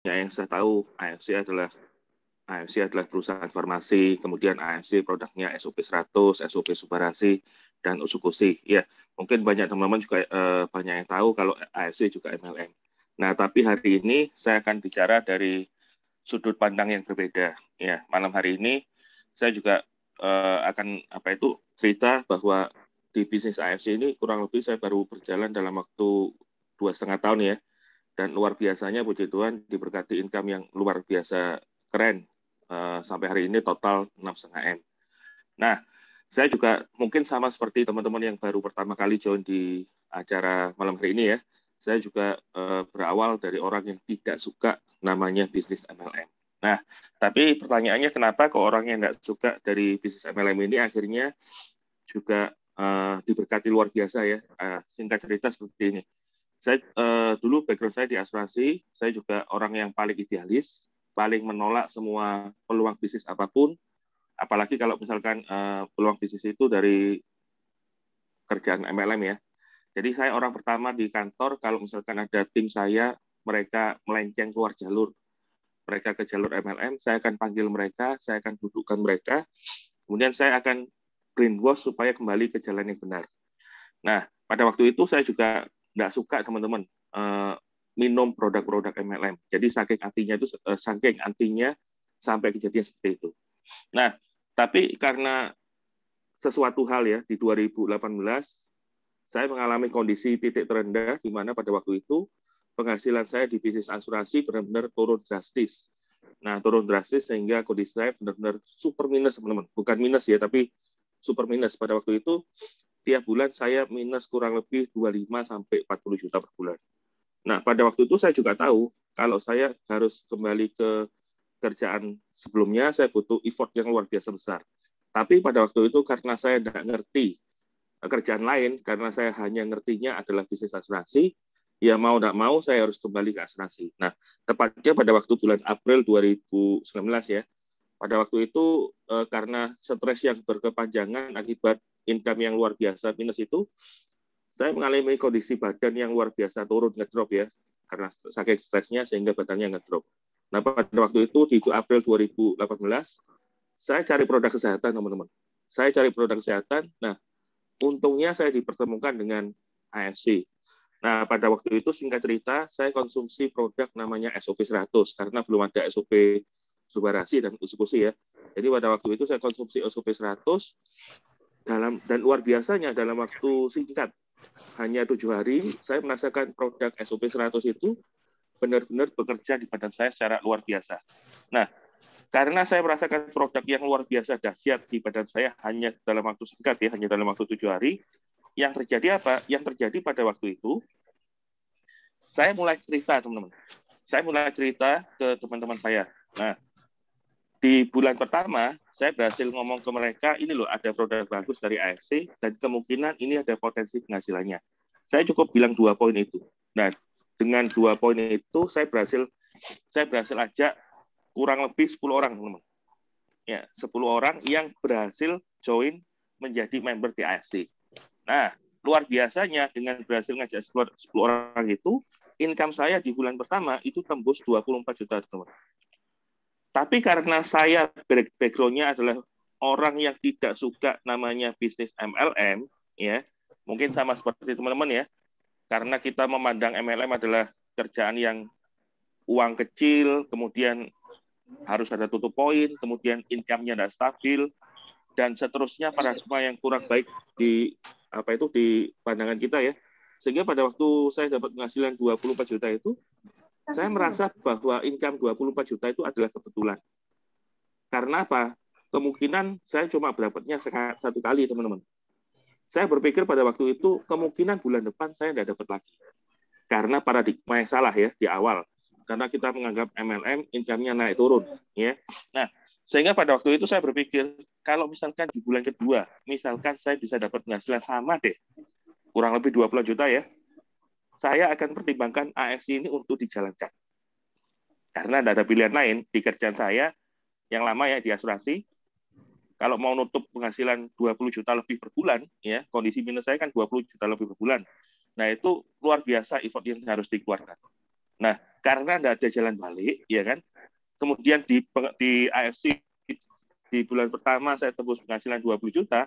Ya, yang saya tahu AFC adalah perusahaan farmasi, kemudian AFC produknya SOP 100, SOP Subarasi, dan Usukusi. Ya, mungkin banyak teman-teman juga banyak yang tahu kalau AFC juga MLM. Nah, tapi hari ini saya akan bicara dari sudut pandang yang berbeda. Ya, malam hari ini saya juga akan cerita bahwa di bisnis AFC ini kurang lebih saya baru berjalan dalam waktu 2,5 tahun ya. Dan luar biasanya, puji Tuhan, diberkati income yang luar biasa keren. Sampai hari ini total 6,5 M. Nah, saya juga mungkin sama seperti teman-teman yang baru pertama kali join di acara malam hari ini ya. Saya juga berawal dari orang yang tidak suka namanya bisnis MLM. Nah, tapi pertanyaannya kenapa kok orang yang nggak suka dari bisnis MLM ini akhirnya juga diberkati luar biasa ya. Singkat cerita seperti ini. Saya dulu background saya di asuransi, saya juga orang yang paling idealis, paling menolak semua peluang bisnis apapun, apalagi kalau misalkan peluang bisnis itu dari kerjaan MLM ya. Jadi saya orang pertama di kantor kalau misalkan ada tim saya, mereka melenceng keluar jalur, mereka ke jalur MLM, saya akan panggil mereka, saya akan dudukkan mereka, kemudian saya akan brainwash supaya kembali ke jalan yang benar. Nah, pada waktu itu saya juga nggak suka teman-teman minum produk-produk MLM. Jadi saking antinya sampai kejadian seperti itu. Nah, tapi karena sesuatu hal ya di 2018 saya mengalami kondisi titik terendah di mana pada waktu itu penghasilan saya di bisnis asuransi benar-benar turun drastis. Nah, turun drastis sehingga kondisi saya benar-benar super minus, teman-teman. Bukan minus ya, tapi super minus. Pada waktu itu tiap bulan saya minus kurang lebih 25 sampai 40 juta per bulan. Nah, pada waktu itu saya juga tahu kalau saya harus kembali ke kerjaan sebelumnya, saya butuh effort yang luar biasa besar. Tapi pada waktu itu karena saya tidak ngerti kerjaan lain, karena saya hanya ngertinya adalah bisnis asuransi, ya mau tidak mau saya harus kembali ke asuransi. Nah, tepatnya pada waktu bulan April 2019 ya, pada waktu itu karena stres yang berkepanjangan akibat income yang luar biasa minus itu, saya mengalami kondisi badan yang luar biasa turun, ngedrop ya, karena saking stresnya sehingga badannya ngedrop. Nah, pada waktu itu di April 2018, saya cari produk kesehatan, teman-teman. Saya cari produk kesehatan, nah untungnya saya dipertemukan dengan AFC. Nah, pada waktu itu singkat cerita, saya konsumsi produk namanya SOP 100 karena belum ada SOP Subarasi dan Usukusi ya. Jadi pada waktu itu saya konsumsi SOP 100 dan luar biasanya dalam waktu singkat, hanya 7 hari, saya merasakan produk SOP 100 itu benar-benar bekerja di badan saya secara luar biasa. Nah, karena saya merasakan produk yang luar biasa dahsyat di badan saya hanya dalam waktu singkat ya, hanya dalam waktu 7 hari, yang terjadi apa? Yang terjadi pada waktu itu, saya mulai cerita, teman-teman. Saya mulai cerita ke teman-teman saya. Nah, di bulan pertama, saya berhasil ngomong ke mereka, ini loh ada produk bagus dari AFC, dan kemungkinan ini ada potensi penghasilannya. Saya cukup bilang 2 poin itu. Nah, dengan 2 poin itu, saya berhasil ajak kurang lebih 10 orang, teman-teman. Ya, 10 orang yang berhasil join menjadi member di AFC. Nah, luar biasanya dengan berhasil ngajak 10 orang itu, income saya di bulan pertama itu tembus 24 juta, teman-teman. Tapi karena saya background-nya adalah orang yang tidak suka namanya bisnis MLM, ya, mungkin sama seperti teman-teman ya, karena kita memandang MLM adalah kerjaan yang uang kecil, kemudian harus ada tutup poin, kemudian income-nya tidak stabil, dan seterusnya paradigma yang kurang baik di pandangan kita ya. Sehingga pada waktu saya dapat penghasilan 24 juta itu, saya merasa bahwa income 24 juta itu adalah kebetulan. Karena apa? Kemungkinan saya cuma dapatnya satu kali, teman-teman. Saya berpikir pada waktu itu, kemungkinan bulan depan saya tidak dapat lagi. Karena paradigma yang salah ya, di awal. Karena kita menganggap MLM, income-nya naik turun. Ya. Nah, sehingga pada waktu itu saya berpikir, kalau misalkan di bulan kedua, misalkan saya bisa dapat penghasilan sama deh, kurang lebih 20 juta ya, saya akan pertimbangkan AFC ini untuk dijalankan. Karena tidak ada pilihan lain di kerjaan saya yang lama ya di asuransi. Kalau mau nutup penghasilan 20 juta lebih per bulan, ya kondisi minus saya kan 20 juta lebih per bulan. Nah itu luar biasa effort yang harus dikeluarkan. Nah, karena tidak ada jalan balik, ya kan? Kemudian di AFC di bulan pertama saya tembus penghasilan 20 juta,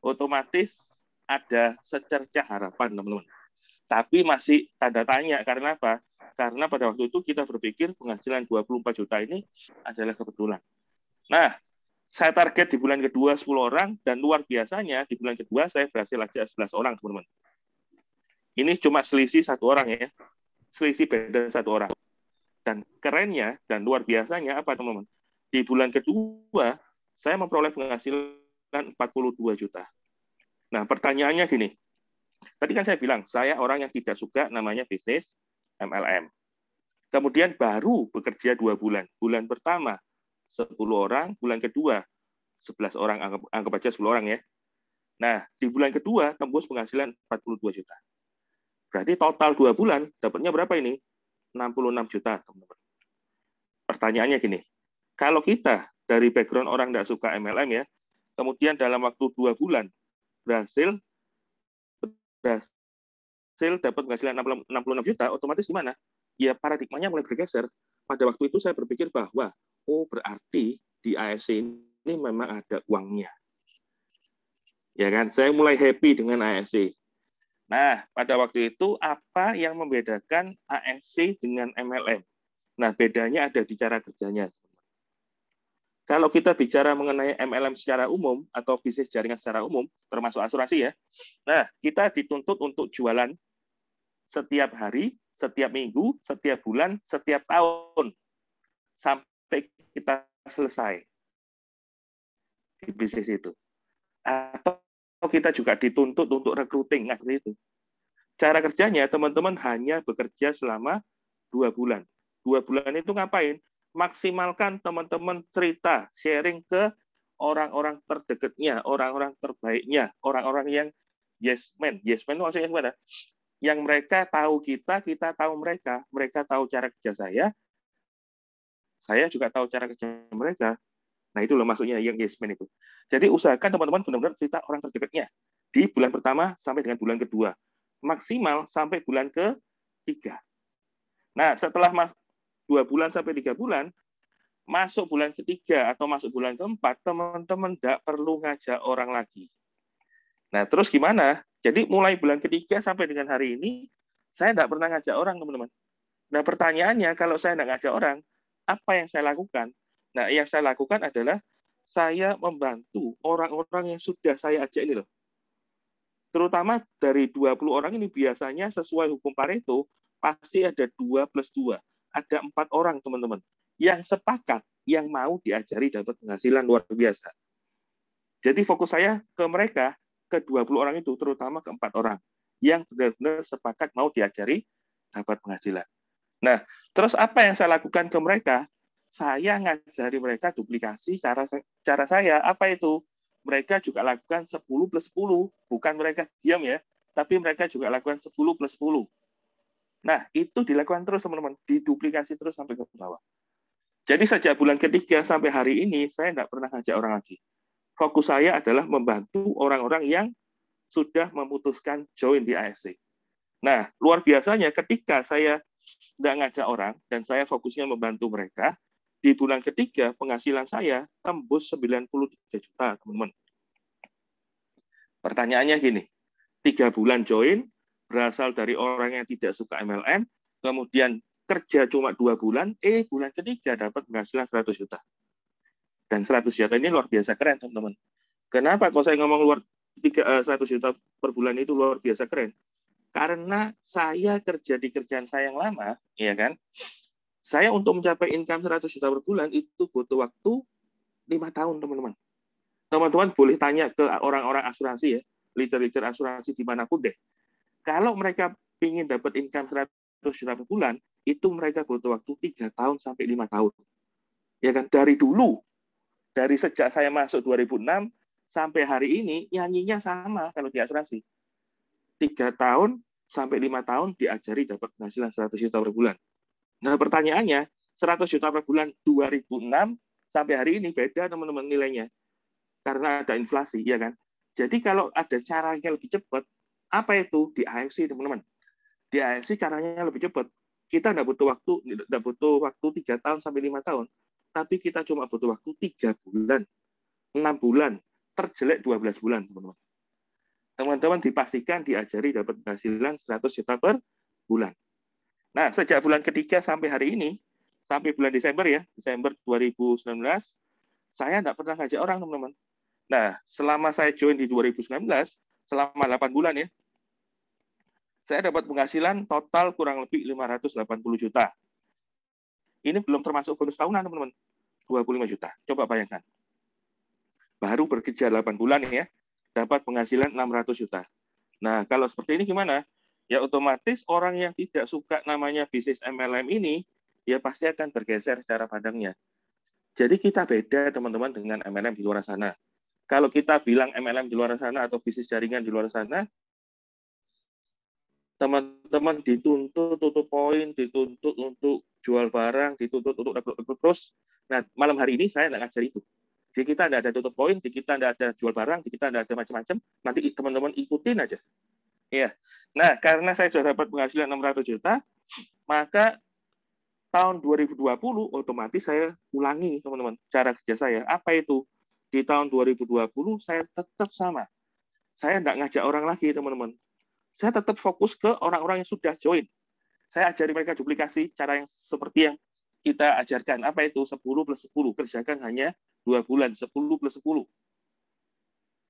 otomatis ada secercah harapan, teman-teman. Tapi masih tanda tanya, karena apa? Karena pada waktu itu kita berpikir penghasilan 24 juta ini adalah kebetulan. Nah, saya target di bulan kedua 10 orang, dan luar biasanya di bulan kedua saya berhasil aja 11 orang, teman-teman. Ini cuma selisih 1 orang ya, selisih beda 1 orang. Dan kerennya dan luar biasanya apa, teman-teman? Di bulan kedua saya memperoleh penghasilan 42 juta. Nah, pertanyaannya gini. Tadi kan saya bilang, saya orang yang tidak suka namanya bisnis MLM. Kemudian baru bekerja 2 bulan. Bulan pertama 10 orang, bulan kedua 11 orang, anggap aja 10 orang ya. Nah, di bulan kedua tembus penghasilan 42 juta. Berarti total 2 bulan dapatnya berapa ini? 66 juta, teman-teman. Pertanyaannya gini, kalau kita dari background orang tidak suka MLM ya, kemudian dalam waktu 2 bulan berhasil dapat penghasilan 66 juta, otomatis gimana? Ya paradigmanya mulai bergeser. Pada waktu itu saya berpikir bahwa, oh berarti di AFC ini memang ada uangnya. Ya kan, saya mulai happy dengan AFC. Nah, pada waktu itu apa yang membedakan AFC dengan MLM? Nah, bedanya ada di cara kerjanya. Kalau kita bicara mengenai MLM secara umum atau bisnis jaringan secara umum, termasuk asuransi ya, nah kita dituntut untuk jualan setiap hari, setiap minggu, setiap bulan, setiap tahun, sampai kita selesai di bisnis itu. Atau kita juga dituntut untuk recruiting, nah, seperti itu. Cara kerjanya, teman-teman hanya bekerja selama 2 bulan. 2 bulan itu ngapain? Maksimalkan teman-teman cerita, sharing ke orang-orang terdekatnya, orang-orang terbaiknya, orang-orang yang yes man. Yes man itu maksudnya gimana? Yang mereka tahu kita tahu mereka tahu cara kerja saya juga tahu cara kerja mereka. Nah, itu loh maksudnya yang yes man itu. Jadi usahakan teman-teman benar-benar cerita orang terdekatnya di bulan pertama sampai dengan bulan kedua. Maksimal sampai bulan ke-3. Nah, setelah 2 bulan sampai 3 bulan, masuk bulan ke-3 atau masuk bulan ke-4, teman-teman tidak perlu ngajak orang lagi. Nah, terus gimana? Jadi mulai bulan ke-3 sampai dengan hari ini, saya tidak pernah ngajak orang, teman-teman. Nah, pertanyaannya, kalau saya tidak ngajak orang, apa yang saya lakukan? Nah, yang saya lakukan adalah saya membantu orang-orang yang sudah saya ajak ini loh. Terutama dari 20 orang ini biasanya sesuai hukum Pareto, pasti ada 2 plus 2. Ada 4 orang, teman-teman, yang sepakat, yang mau diajari dapat penghasilan luar biasa. Jadi fokus saya ke mereka, ke 20 orang itu, terutama ke 4 orang, yang benar-benar sepakat mau diajari dapat penghasilan. Nah, terus apa yang saya lakukan ke mereka? Saya ngajari mereka duplikasi cara saya. Apa itu? Mereka juga lakukan 10 plus 10. Bukan mereka diam ya, tapi mereka juga lakukan 10 plus 10. Nah, itu dilakukan terus, teman-teman. Diduplikasi terus sampai ke bawah. Jadi sejak bulan ke-3 sampai hari ini, saya tidak pernah ngajak orang lagi. Fokus saya adalah membantu orang-orang yang sudah memutuskan join di AFC. Nah, luar biasanya ketika saya tidak ngajak orang dan saya fokusnya membantu mereka, di bulan ke-3 penghasilan saya tembus 93 juta, teman-teman. Pertanyaannya gini, 3 bulan join, berasal dari orang yang tidak suka MLM, kemudian kerja cuma 2 bulan, bulan ke-3 dapat penghasilan 100 juta. Dan 100 juta ini luar biasa keren, teman-teman. Kenapa kalau saya ngomong 100 juta per bulan itu luar biasa keren? Karena saya kerja di kerjaan saya yang lama, ya kan? Saya untuk mencapai income 100 juta per bulan itu butuh waktu 5 tahun, teman-teman. Teman-teman boleh tanya ke orang-orang asuransi ya, leader-leader asuransi dimanapun deh. Kalau mereka ingin dapat income 100 juta per bulan, itu mereka butuh waktu 3 tahun sampai 5 tahun. Ya kan? Dari dulu, dari sejak saya masuk 2006 sampai hari ini, nyanyinya sama kalau di asuransi. 3 tahun sampai 5 tahun diajari dapat penghasilan 100 juta per bulan. Nah, pertanyaannya, 100 juta per bulan 2006 sampai hari ini beda, teman-teman, nilainya. Karena ada inflasi, ya kan? Jadi kalau ada caranya lebih cepat, apa itu? Di AFC, teman-teman. Di AFC caranya lebih cepat. kita tidak butuh waktu 3 tahun sampai 5 tahun, tapi kita cuma butuh waktu 3 bulan, 6 bulan, terjelek 12 bulan, teman-teman. Teman-teman dipastikan diajari dapat penghasilan 100 juta per bulan. Nah, sejak bulan ketiga sampai hari ini, sampai bulan Desember ya, Desember 2019, saya tidak pernah ngajak orang, teman-teman. Nah, selama saya join di 2019, selama 8 bulan ya, saya dapat penghasilan total kurang lebih 580 juta. Ini belum termasuk bonus tahunan, teman-teman. 25 juta. Coba bayangkan. Baru bekerja 8 bulan ya, dapat penghasilan 600 juta. Nah, kalau seperti ini gimana? Ya otomatis orang yang tidak suka namanya bisnis MLM ini, ya pasti akan bergeser cara pandangnya. Jadi kita beda, teman-teman, dengan MLM di luar sana. Kalau kita bilang MLM di luar sana atau bisnis jaringan di luar sana, teman-teman dituntut tutup poin, dituntut untuk jual barang, dituntut untuk rekrut terus. Nah, malam hari ini saya tidak ngajar itu. Di kita tidak ada tutup poin, di kita tidak ada jual barang, di kita tidak ada macam-macam. Nanti teman-teman ikutin aja. Ya. Nah, karena saya sudah dapat penghasilan 600 juta, maka tahun 2020 otomatis saya ulangi, teman-teman, cara kerja saya. Apa itu? Di tahun 2020 saya tetap sama. Saya tidak ngajak orang lagi, teman-teman. Saya tetap fokus ke orang-orang yang sudah join. Saya ajari mereka duplikasi cara yang seperti yang kita ajarkan. Apa itu? 10 plus 10. Kerjakan hanya 2 bulan. 10 plus 10.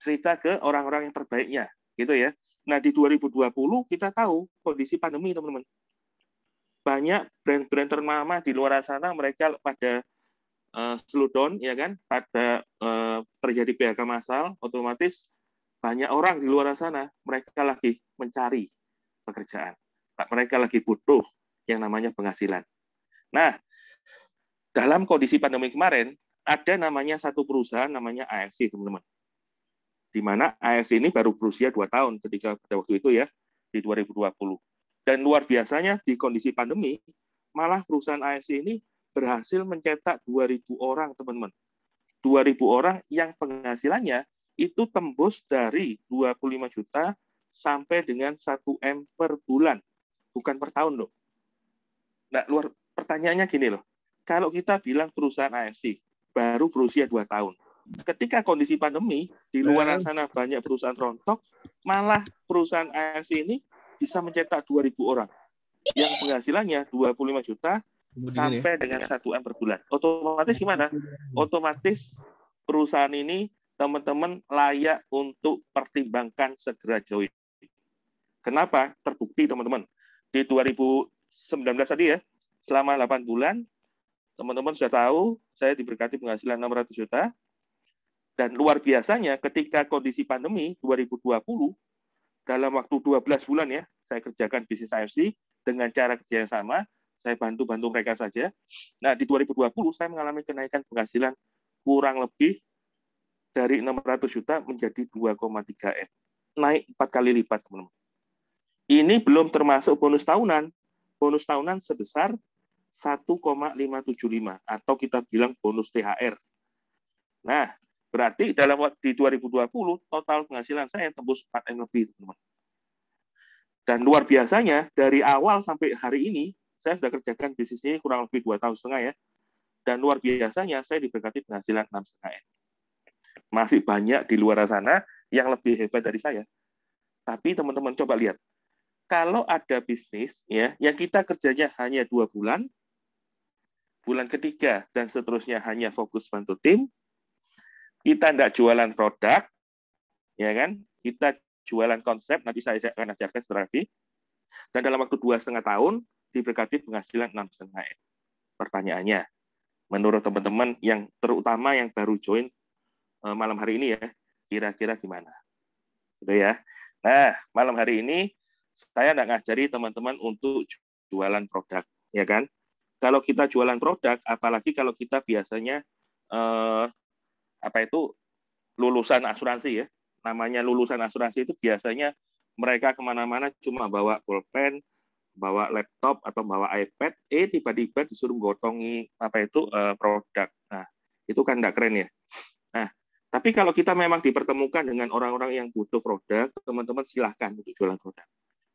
Cerita ke orang-orang yang terbaiknya. Gitu ya. Nah, di 2020 kita tahu kondisi pandemi, teman-teman. Banyak brand-brand ternama di luar sana, mereka pada slow down, ya kan? Pada terjadi PHK massal, otomatis banyak orang di luar sana, mereka lagi mencari pekerjaan. Mereka lagi butuh yang namanya penghasilan. Nah, dalam kondisi pandemi kemarin, ada namanya satu perusahaan namanya AFC, teman-teman. Di mana AFC ini baru berusia 2 tahun ketika pada waktu itu ya, di 2020. Dan luar biasanya di kondisi pandemi, malah perusahaan AFC ini berhasil mencetak 2.000 orang, teman-teman. 2.000 orang yang penghasilannya itu tembus dari 25 juta sampai dengan 1 M per bulan. Bukan per tahun loh. Nah, pertanyaannya gini loh. Kalau kita bilang perusahaan AFC baru berusia 2 tahun. Ketika kondisi pandemi, di luar sana banyak perusahaan rontok, malah perusahaan AFC ini bisa mencetak 2.000 orang. Yang penghasilannya 25 juta sampai dengan 1 M per bulan. Otomatis gimana? Otomatis perusahaan ini teman-teman layak untuk pertimbangkan segera join. Kenapa? Terbukti, teman-teman. Di 2019 tadi ya, selama 8 bulan, teman-teman sudah tahu, saya diberkati penghasilan 600 juta, dan luar biasanya ketika kondisi pandemi 2020, dalam waktu 12 bulan ya, saya kerjakan bisnis AFC dengan cara kerja yang sama, saya bantu-bantu mereka saja. Nah, di 2020, saya mengalami kenaikan penghasilan kurang lebih dari 600 juta menjadi 2,3 M. Naik 4 kali lipat, teman-teman. Ini belum termasuk bonus tahunan. Bonus tahunan sebesar 1,575 atau kita bilang bonus THR. Nah, berarti di 2020 total penghasilan saya tembus 4 M lebih, teman-teman. Dan luar biasanya dari awal sampai hari ini saya sudah kerjakan bisnis ini kurang lebih 2,5 tahun ya. Dan luar biasanya saya diberkati penghasilan 6,5 M. Masih banyak di luar sana yang lebih hebat dari saya. Tapi teman-teman coba lihat, kalau ada bisnis ya yang kita kerjanya hanya 2 bulan, bulan ketiga dan seterusnya hanya fokus bantu tim, kita tidak jualan produk, ya kan? Kita jualan konsep, nanti saya akan ajarkan strategi. Dan dalam waktu 2,5 tahun diberkati penghasilan 6,5 M. Pertanyaannya, menurut teman-teman yang terutama yang baru join malam hari ini ya, kira-kira gimana? Gitu ya. Nah, malam hari ini saya tidak ngajari teman-teman untuk jualan produk, ya kan? Kalau kita jualan produk, apalagi kalau kita biasanya lulusan asuransi ya. Namanya lulusan asuransi itu biasanya mereka kemana-mana cuma bawa pulpen, bawa laptop atau bawa iPad, tiba-tiba disuruh gotongi produk. Nah, itu kan tidak keren ya. Nah, tapi kalau kita memang dipertemukan dengan orang-orang yang butuh produk, teman-teman silahkan untuk jualan produk.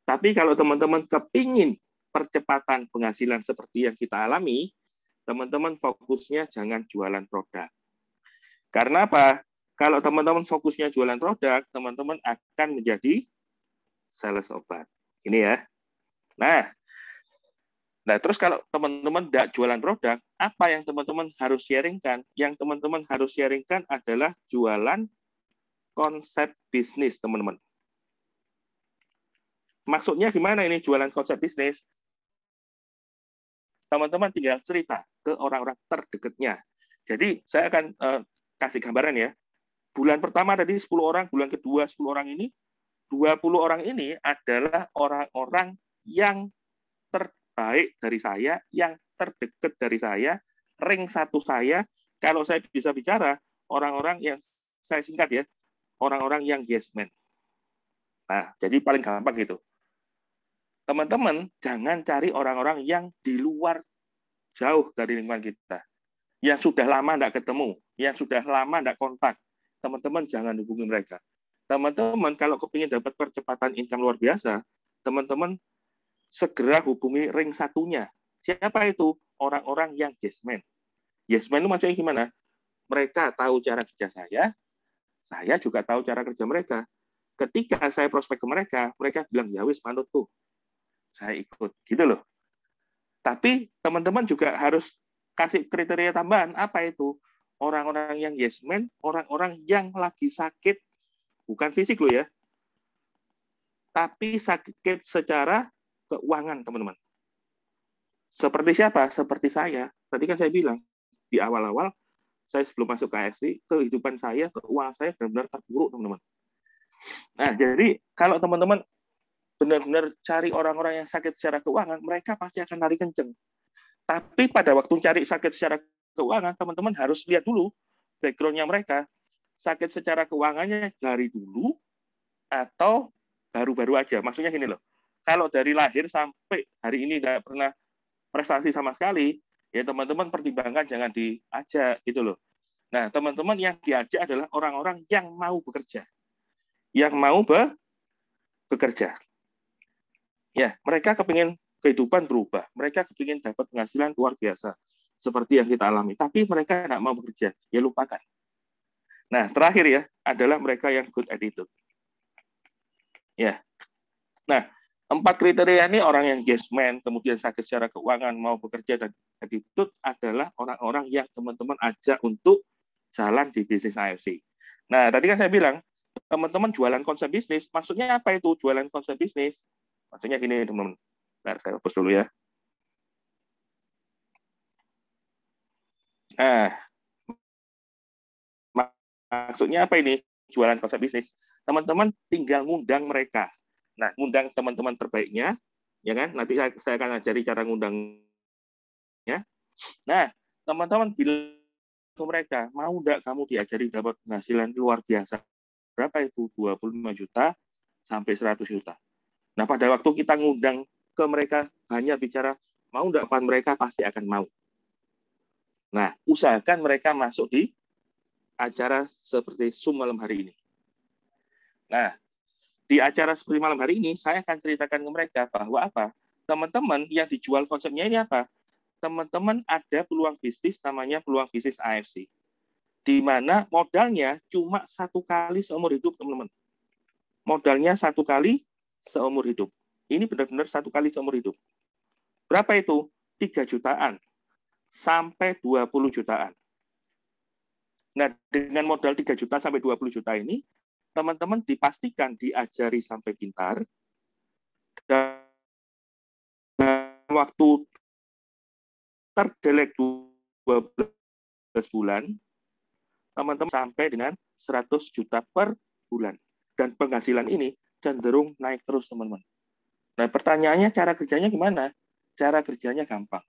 Tapi kalau teman-teman kepingin percepatan penghasilan seperti yang kita alami, teman-teman fokusnya jangan jualan produk. Karena apa? Kalau teman-teman fokusnya jualan produk, teman-teman akan menjadi sales obat. Ini ya. Nah, terus kalau teman-teman tidak jualan produk, apa yang teman-teman harus sharingkan? Yang teman-teman harus sharingkan adalah jualan konsep bisnis, teman-teman. Maksudnya gimana ini jualan konsep bisnis? Teman-teman tinggal cerita ke orang-orang terdekatnya. Jadi saya akan kasih gambaran ya. Bulan pertama tadi 10 orang, bulan kedua 10 orang ini, 20 orang ini adalah orang-orang yang terbaik dari saya, yang terdekat dari saya, ring satu saya, kalau saya bisa bicara, orang-orang yang saya singkat ya, orang-orang yang yes man. Nah, jadi paling gampang gitu. Teman-teman, jangan cari orang-orang yang di luar jauh dari lingkungan kita. Yang sudah lama tidak ketemu, yang sudah lama tidak kontak. Teman-teman jangan hubungi mereka. Teman-teman, kalau kepingin dapat percepatan income luar biasa, teman-teman segera hubungi ring satunya. Siapa itu? Orang-orang yang yes man. Yes man itu maksudnya gimana? Mereka tahu cara kerja saya juga tahu cara kerja mereka. Ketika saya prospek ke mereka bilang, ya wis manut tuh. Saya ikut, gitu loh. Tapi teman-teman juga harus kasih kriteria tambahan. Apa itu? Orang-orang yang yes man, orang-orang yang lagi sakit, bukan fisik loh ya, tapi sakit secara keuangan, teman-teman. Seperti siapa? Seperti saya. Tadi kan saya bilang, di awal-awal, saya sebelum masuk ke AFC, kehidupan saya, keuangan saya benar-benar terpuruk, teman-teman. Nah, jadi kalau teman-teman benar-benar cari orang-orang yang sakit secara keuangan, mereka pasti akan lari kenceng. Tapi pada waktu cari sakit secara keuangan, teman-teman harus lihat dulu background-nya mereka. Sakit secara keuangannya dari dulu atau baru-baru aja. Maksudnya gini loh, kalau dari lahir sampai hari ini nggak pernah prestasi sama sekali, ya teman-teman pertimbangkan jangan diajak gitu loh. Nah, teman-teman yang diajak adalah orang-orang yang mau bekerja. Yang mau bekerja. Ya, mereka kepingin kehidupan berubah. Mereka kepingin dapat penghasilan luar biasa. Seperti yang kita alami. Tapi mereka nggak mau bekerja. Ya lupakan. Nah, terakhir ya, adalah mereka yang good attitude. Ya. Nah, 4 kriteria ini orang yang yes man, kemudian sakit secara keuangan, mau bekerja, dan attitude adalah orang-orang yang teman-teman ajak untuk jalan di bisnis AFC. Nah, tadi kan saya bilang, teman-teman jualan konsep bisnis, maksudnya apa itu jualan konsep bisnis? Maksudnya gini, teman-teman. Nah, saya hapus dulu ya. Nah, maksudnya apa ini? Jualan konsep bisnis. Teman-teman tinggal ngundang mereka. Nah, ngundang teman-teman terbaiknya, ya kan? Nanti saya akan ajari cara ngundangnya. Nah, teman-teman bilang ke mereka, mau nggak kamu diajari dapat penghasilan luar biasa? Berapa itu? 25 juta sampai 100 juta. Nah, pada waktu kita ngundang ke mereka, hanya bicara, mau nggak, mereka pasti akan mau. Nah, usahakan mereka masuk di acara seperti Zoom malam hari ini. Nah, di acara seperti malam hari ini, saya akan ceritakan ke mereka bahwa apa? Teman-teman yang dijual konsepnya ini apa? Teman-teman ada peluang bisnis namanya peluang bisnis AFC. Di mana modalnya cuma 1 kali seumur hidup, teman-teman. Modalnya 1 kali seumur hidup. Ini benar-benar 1 kali seumur hidup. Berapa itu? 3 jutaan sampai 20 jutaan. Nah, dengan modal 3 juta sampai 20 juta ini, teman-teman dipastikan diajari sampai pintar, dan waktu terdelek 12 bulan, teman-teman sampai dengan 100 juta per bulan. Dan penghasilan ini cenderung naik terus, teman-teman. Nah, pertanyaannya cara kerjanya gimana? Cara kerjanya gampang.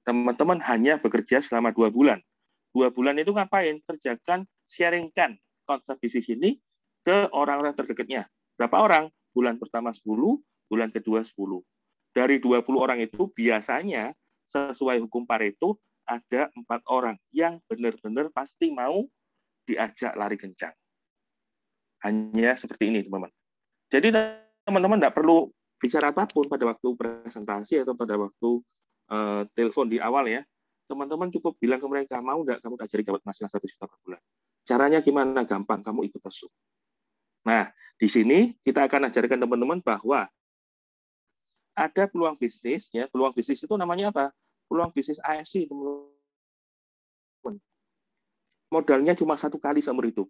Teman-teman hanya bekerja selama 2 bulan. 2 bulan itu ngapain? Kerjakan, sharingkan konsep bisnis ini ke orang-orang terdekatnya. Berapa orang? Bulan pertama 10, bulan kedua 10. Dari 20 orang itu biasanya sesuai hukum Pareto ada 4 orang yang benar-benar pasti mau diajak lari kencang. Hanya seperti ini, teman-teman. Jadi teman-teman tidak perlu bicara apapun pada waktu presentasi atau pada waktu telepon di awal ya, teman-teman cukup bilang ke mereka, mau nggak kamu ajari dapat penghasilan 1 juta per bulan? Caranya gimana? Gampang, kamu ikut masuk. Nah, di sini kita akan ajarkan teman-teman bahwa ada peluang bisnis, ya. Peluang bisnis itu namanya apa? Peluang bisnis ASC, teman-teman. Modalnya cuma 1 kali seumur hidup.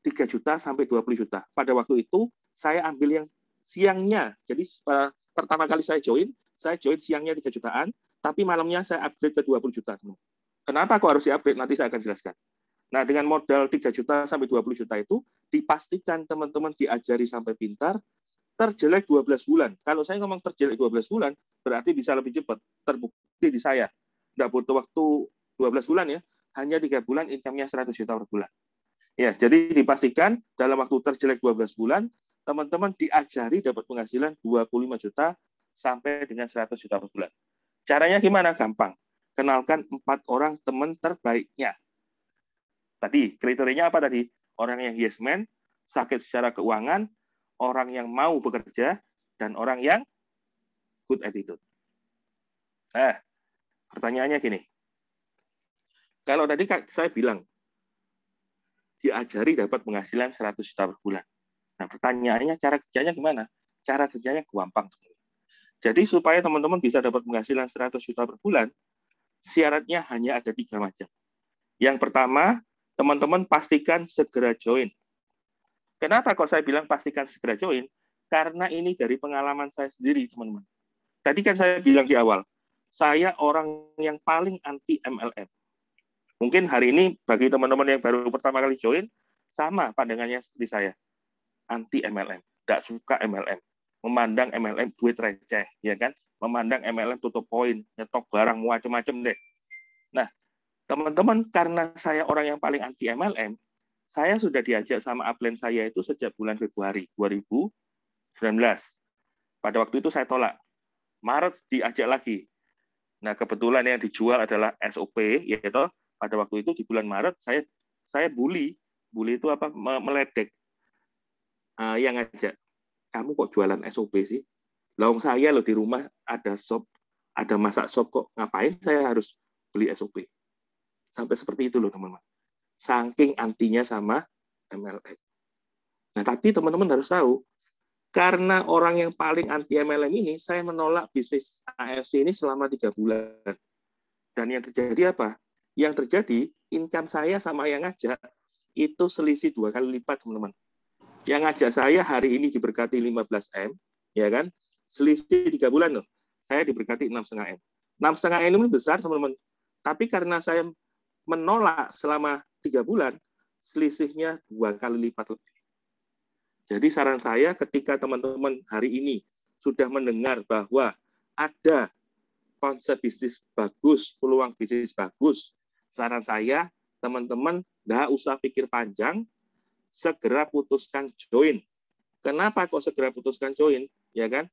3 juta sampai 20 juta. Pada waktu itu, saya ambil yang siangnya. Jadi, pertama kali saya join siangnya 3 jutaan, tapi malamnya saya upgrade ke 20 juta. Kenapa kok harus di-upgrade? Nanti saya akan jelaskan. Nah, dengan modal 3 juta sampai 20 juta itu, dipastikan teman-teman diajari sampai pintar, terjelek 12 bulan. Kalau saya ngomong terjelek 12 bulan, berarti bisa lebih cepat. Terbukti di saya. Nggak butuh waktu 12 bulan ya, hanya 3 bulan income-nya 100 juta per bulan. Ya, jadi dipastikan dalam waktu terjelek 12 bulan, teman-teman diajari dapat penghasilan 25 juta sampai dengan 100 juta per bulan. Caranya gimana? Gampang. Kenalkan 4 orang teman terbaiknya. Tadi, kriterianya apa tadi? Orang yang yes man, sakit secara keuangan, orang yang mau bekerja, dan orang yang good attitude. Nah, pertanyaannya gini. Kalau tadi saya bilang, diajari dapat penghasilan 100 juta per bulan. Nah, pertanyaannya cara kerjanya gimana? Cara kerjanya gampang. Jadi supaya teman-teman bisa dapat penghasilan 100 juta per bulan, syaratnya hanya ada 3 macam. Yang pertama, teman-teman pastikan segera join. Kenapa kok saya bilang pastikan segera join? Karena ini dari pengalaman saya sendiri, teman-teman. Tadi kan saya bilang di awal, saya orang yang paling anti MLM. Mungkin hari ini bagi teman-teman yang baru pertama kali join, sama pandangannya seperti saya. Anti MLM, tidak suka MLM. Memandang MLM duit receh, ya kan? Memandang MLM tutup poin, nyetok barang macam-macam deh. Nah, teman-teman, karena saya orang yang paling anti MLM, saya sudah diajak sama upline saya itu sejak bulan Februari 2019. Pada waktu itu saya tolak. Maret diajak lagi. Nah, kebetulan yang dijual adalah SOP, yaitu pada waktu itu di bulan Maret saya bully itu apa? Meledek. Yang ngajak, kamu kok jualan SOP sih? Lawang saya loh di rumah ada shop, ada masak shop kok. Ngapain saya harus beli SOP? Sampai seperti itu loh teman-teman. Saking antinya sama MLM. Nah, tapi teman-teman harus tahu, karena orang yang paling anti MLM ini, saya menolak bisnis AFC ini selama 3 bulan. Dan yang terjadi apa? Yang terjadi, income saya sama yang ngajak, itu selisih 2 kali lipat, teman-teman. Yang ngajak saya hari ini diberkati 15M, ya kan? Selisih 3 bulan loh. Saya diberkati 6,5M. 6,5M ini besar, teman-teman. Tapi karena saya menolak selama 3 bulan, selisihnya 2 kali lipat lebih. Jadi saran saya ketika teman-teman hari ini sudah mendengar bahwa ada konsep bisnis bagus, peluang bisnis bagus, saran saya teman-teman nggak usah pikir panjang, segera putuskan join. Kenapa kok segera putuskan join? Ya kan?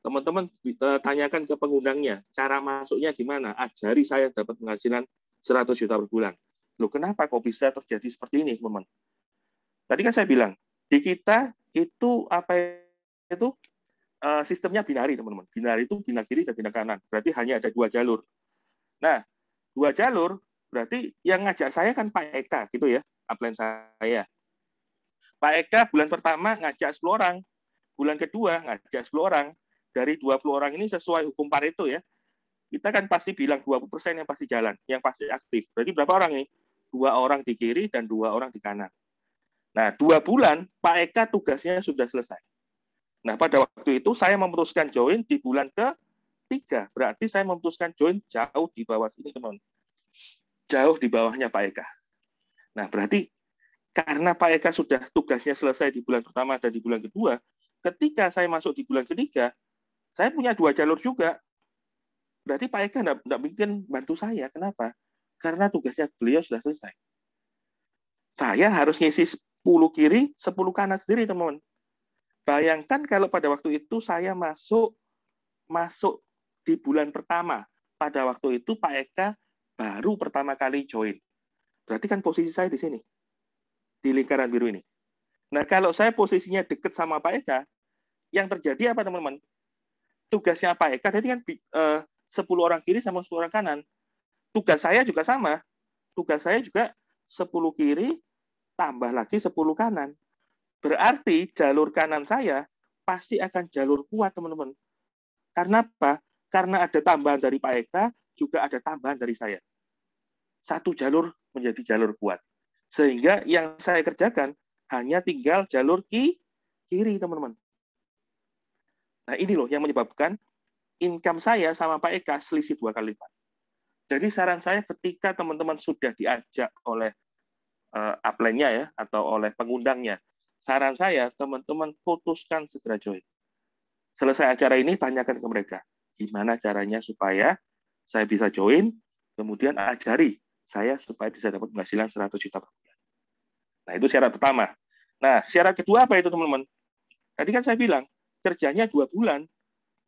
Teman-teman tanyakan ke pengundangnya, cara masuknya gimana? Ajari saya dapat penghasilan 100 juta per bulan. Loh, kenapa kok bisa terjadi seperti ini, teman-teman? Tadi kan saya bilang, di kita itu apa itu sistemnya binari, teman-teman. Binari itu bina kiri dan bina kanan. Berarti hanya ada 2 jalur. Nah, 2 jalur berarti yang ngajak saya kan Pak Eka gitu ya, upline saya. Pak Eka bulan pertama ngajak 10 orang, bulan kedua ngajak 10 orang. Dari 20 orang ini sesuai hukum Pareto ya, kita kan pasti bilang 20% yang pasti jalan, yang pasti aktif. Berarti berapa orang nih? 2 orang di kiri dan 2 orang di kanan. Nah, 2 bulan Pak Eka tugasnya sudah selesai. Nah, pada waktu itu saya memutuskan join di bulan ke-3. Berarti saya memutuskan join jauh di bawah sini, teman. Jauh di bawahnya Pak Eka. Nah, berarti karena Pak Eka sudah tugasnya selesai di bulan pertama dan di bulan kedua, ketika saya masuk di bulan ketiga, saya punya 2 jalur juga. Berarti Pak Eka tidak mungkin bantu saya. Kenapa? Karena tugasnya beliau sudah selesai. Saya harus ngisi 10 kiri, 10 kanan sendiri, teman-teman. Bayangkan kalau pada waktu itu saya masuk di bulan pertama. Pada waktu itu Pak Eka baru pertama kali join. Berarti kan posisi saya di sini. Di lingkaran biru ini. Nah, kalau saya posisinya dekat sama Pak Eka, yang terjadi apa, teman-teman? tugasnya Pak Eka tadi kan 10 orang kiri sama 10 orang kanan. Tugas saya juga sama. Tugas saya juga 10 kiri tambah lagi 10 kanan. Berarti jalur kanan saya pasti akan jalur kuat, teman-teman. Karena apa? Karena ada tambahan dari Pak Eka, juga ada tambahan dari saya. Satu jalur menjadi jalur kuat. Sehingga yang saya kerjakan hanya tinggal jalur kiri, teman-teman. Nah, ini loh yang menyebabkan income saya sama Pak Eka selisih 2 kali lipat. Jadi saran saya ketika teman-teman sudah diajak oleh upline-nya ya, atau oleh pengundangnya, saran saya teman-teman putuskan segera join. Selesai acara ini, tanyakan ke mereka, gimana caranya supaya saya bisa join, kemudian ajari saya supaya bisa dapat penghasilan 100 juta per bulan. Nah, itu syarat pertama. Nah, syarat kedua apa itu, teman-teman? Tadi kan saya bilang, kerjanya 2 bulan.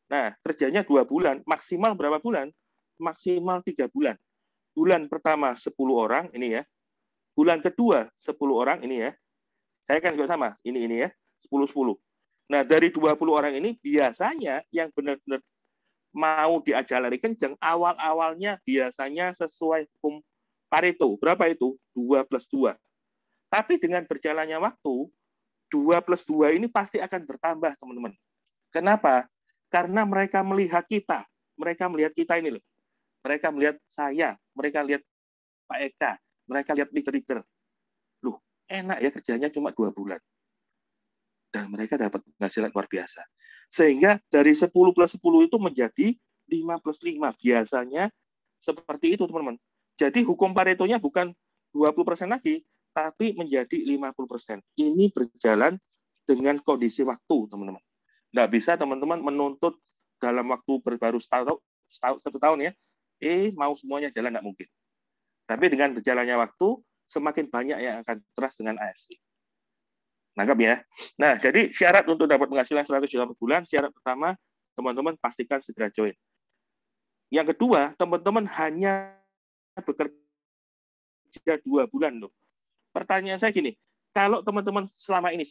Nah, kerjanya 2 bulan, maksimal berapa bulan? Maksimal 3 bulan. Bulan pertama 10 orang, ini ya. Bulan kedua 10 orang, ini ya. Saya kan juga sama, ini ya, 10-10. Nah, dari 20 orang ini, biasanya yang benar-benar mau diajak lari kenceng, awal-awalnya biasanya sesuai hukum Pareto. Berapa itu? 2+2. Tapi dengan berjalannya waktu, 2+2 ini pasti akan bertambah, teman-teman. Kenapa? Karena mereka melihat kita. Mereka melihat kita ini loh. Mereka melihat saya. Mereka lihat Pak Eka. Mereka lihat leader-leader. Loh, enak ya kerjanya cuma 2 bulan. Dan mereka dapat penghasilan luar biasa. Sehingga dari 10+10 itu menjadi 5+5. Biasanya seperti itu, teman-teman. Jadi hukum Paretonya bukan 20% lagi, tapi menjadi 50%. Ini berjalan dengan kondisi waktu, teman-teman. Nggak bisa teman-teman menuntut dalam waktu baru satu tahun ya, mau semuanya jalan, nggak mungkin. Tapi dengan berjalannya waktu, semakin banyak yang akan trust dengan ASC. Nangkap ya? Nah, jadi syarat untuk dapat penghasilan 100 juta per bulan, syarat pertama, teman-teman pastikan segera join. Yang kedua, teman-teman hanya bekerja 2 bulan loh. Pertanyaan saya gini, kalau teman-teman selama ini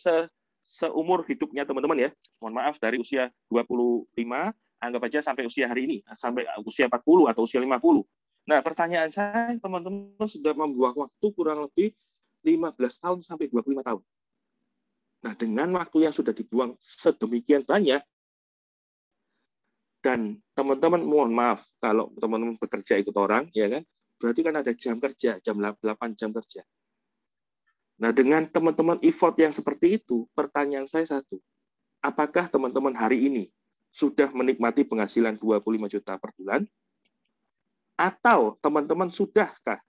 seumur hidupnya teman-teman ya, mohon maaf dari usia 25, anggap aja sampai usia hari ini, sampai usia 40 atau usia 50. Nah, pertanyaan saya, teman-teman sudah membuang waktu kurang lebih 15 tahun sampai 25 tahun. Nah, dengan waktu yang sudah dibuang sedemikian banyak, dan teman-teman mohon maaf, kalau teman-teman bekerja ikut orang, ya kan, berarti kan ada jam kerja, jam 8 jam kerja. Nah, dengan teman-teman effort yang seperti itu, pertanyaan saya satu, apakah teman-teman hari ini sudah menikmati penghasilan 25 juta per bulan? Atau teman-teman sudahkah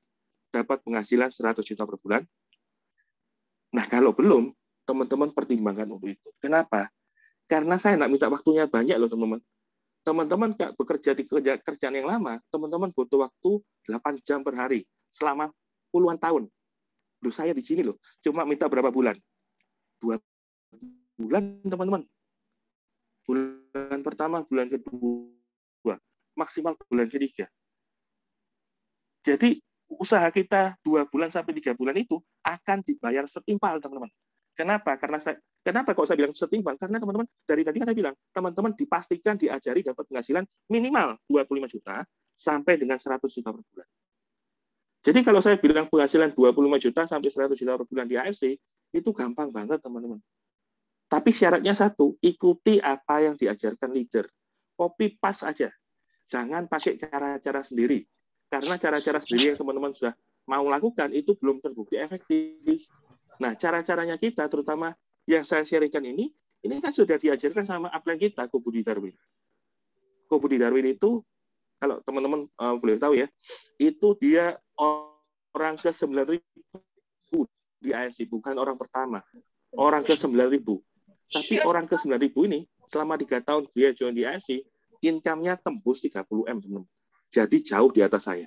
dapat penghasilan 100 juta per bulan? Nah, kalau belum, teman-teman pertimbangkan untuk itu. Kenapa? Karena saya nggak minta waktunya banyak loh, teman-teman. Teman-teman bekerja di kerjaan yang lama, teman-teman butuh waktu 8 jam per hari selama puluhan tahun. Loh, saya di sini loh, cuma minta berapa bulan? 2 bulan, teman-teman. Bulan pertama, bulan kedua, maksimal bulan ketiga. Jadi, usaha kita 2 bulan sampai 3 bulan itu akan dibayar setimpal, teman-teman. Kenapa? Kenapa kok saya bilang setimpal? Karena teman-teman, dari tadi kan saya bilang, teman-teman dipastikan diajari dapat penghasilan minimal 25 juta sampai dengan 100 juta per bulan. Jadi kalau saya bilang penghasilan 25 juta sampai 100 juta per bulan di ASC, itu gampang banget, teman-teman. Tapi syaratnya satu, ikuti apa yang diajarkan leader. Copy paste aja. Jangan pakai cara-cara sendiri. Karena cara-cara sendiri yang teman-teman sudah mau lakukan, itu belum terbukti efektif. Nah, cara-caranya kita, terutama yang saya sharingkan ini kan sudah diajarkan sama upline kita, Ko Budi Darwin. Ko Budi Darwin itu, kalau teman-teman boleh tahu ya, itu dia orang ke 9.000 di ASC, bukan orang pertama. Orang ke 9.000. Tapi orang ke 9.000 ini, selama 3 tahun dia join di ASC, income-nya tembus 30M, teman-teman. Jadi jauh di atas saya.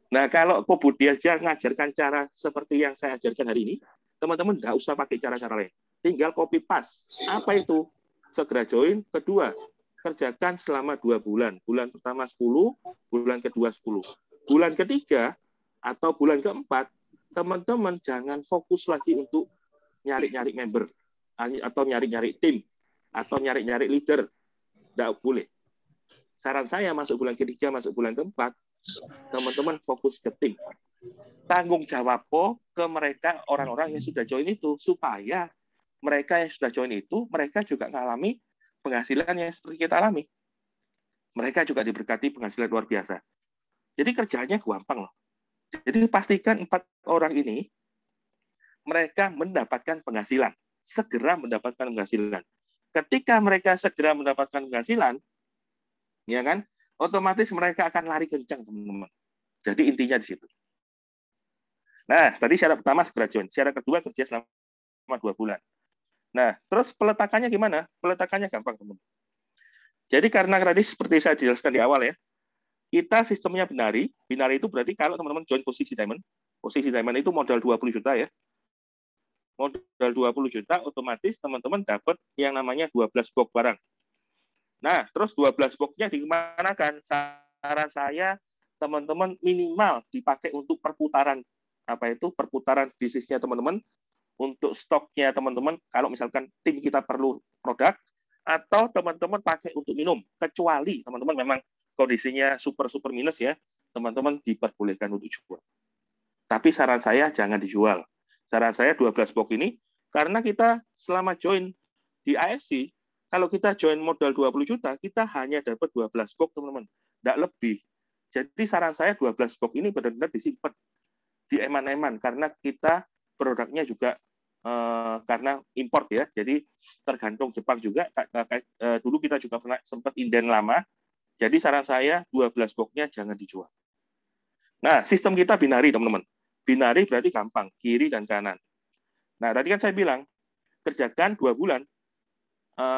Nah, kalau Ko Budi aja ngajarkan cara seperti yang saya ajarkan hari ini, teman-teman nggak usah pakai cara-cara lain. Tinggal copy paste. Apa itu? Segera join. Kedua, kerjakan selama 2 bulan. Bulan pertama 10, bulan kedua 10. Bulan ketiga atau bulan keempat, teman-teman jangan fokus lagi untuk nyari-nyari member, atau nyari-nyari tim, atau nyari-nyari leader. Tidak boleh. Saran saya masuk bulan ketiga, masuk bulan keempat, teman-teman fokus ke tim. Tanggung jawab ke mereka orang-orang yang sudah join itu, supaya mereka yang sudah join itu, mereka juga mengalami penghasilan yang seperti kita alami. Mereka juga diberkati penghasilan luar biasa. Jadi kerjaannya gampang loh. Jadi pastikan 4 orang ini mereka mendapatkan penghasilan, segera mendapatkan penghasilan. Ketika mereka segera mendapatkan penghasilan, ya kan, otomatis mereka akan lari kencang, teman-teman. Jadi intinya di situ. Nah, tadi syarat pertama segera join. Syarat kedua kerja selama 2 bulan. Nah, terus peletakannya gimana? Peletakannya gampang, teman-teman. Jadi karena tadi seperti saya jelaskan di awal ya, kita sistemnya binari. Binari itu berarti kalau teman-teman join posisi diamond itu modal 20 juta ya. Modal 20 juta, otomatis teman-teman dapat yang namanya 12 box barang. Nah, terus 12 boxnya dimanakan? Saran saya, teman-teman minimal dipakai untuk perputaran. Apa itu? Perputaran bisnisnya teman-teman, untuk stoknya teman-teman, kalau misalkan tim kita perlu produk, atau teman-teman pakai untuk minum, kecuali teman-teman memang kondisinya super minus ya, teman-teman diperbolehkan untuk jual. Tapi saran saya jangan dijual. Saran saya 12 box ini, karena kita selama join di ASC, kalau kita join modal 20 juta, kita hanya dapat 12 box teman-teman, tidak lebih. Jadi saran saya 12 box ini benar-benar disimpan, dieman-eman, karena kita produknya juga karena import ya, jadi tergantung Jepang juga. Dulu kita juga pernah sempat inden lama, jadi saran saya 12 boxnya jangan dijual. Nah, sistem kita binari teman-teman. Binari berarti gampang, kiri dan kanan. Nah, tadi kan saya bilang, kerjakan 2 bulan,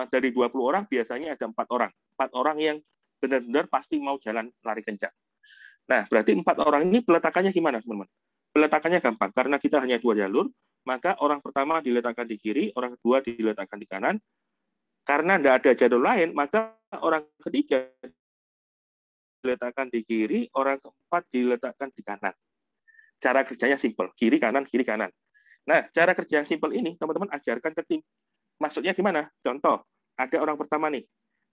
dari 20 orang biasanya ada 4 orang. 4 orang yang benar-benar pasti mau jalan lari kencang. Nah, berarti 4 orang ini peletakannya gimana, teman-teman? Peletakannya gampang, karena kita hanya 2 jalur, maka orang pertama diletakkan di kiri, orang kedua diletakkan di kanan. Karena tidak ada jalur lain, maka orang ketiga diletakkan di kiri, orang keempat diletakkan di kanan. Cara kerjanya simpel, kiri kanan, kiri kanan. Nah, cara kerja yang simpel ini teman-teman ajarkan ke tim. Maksudnya gimana? Contoh, ada orang pertama nih,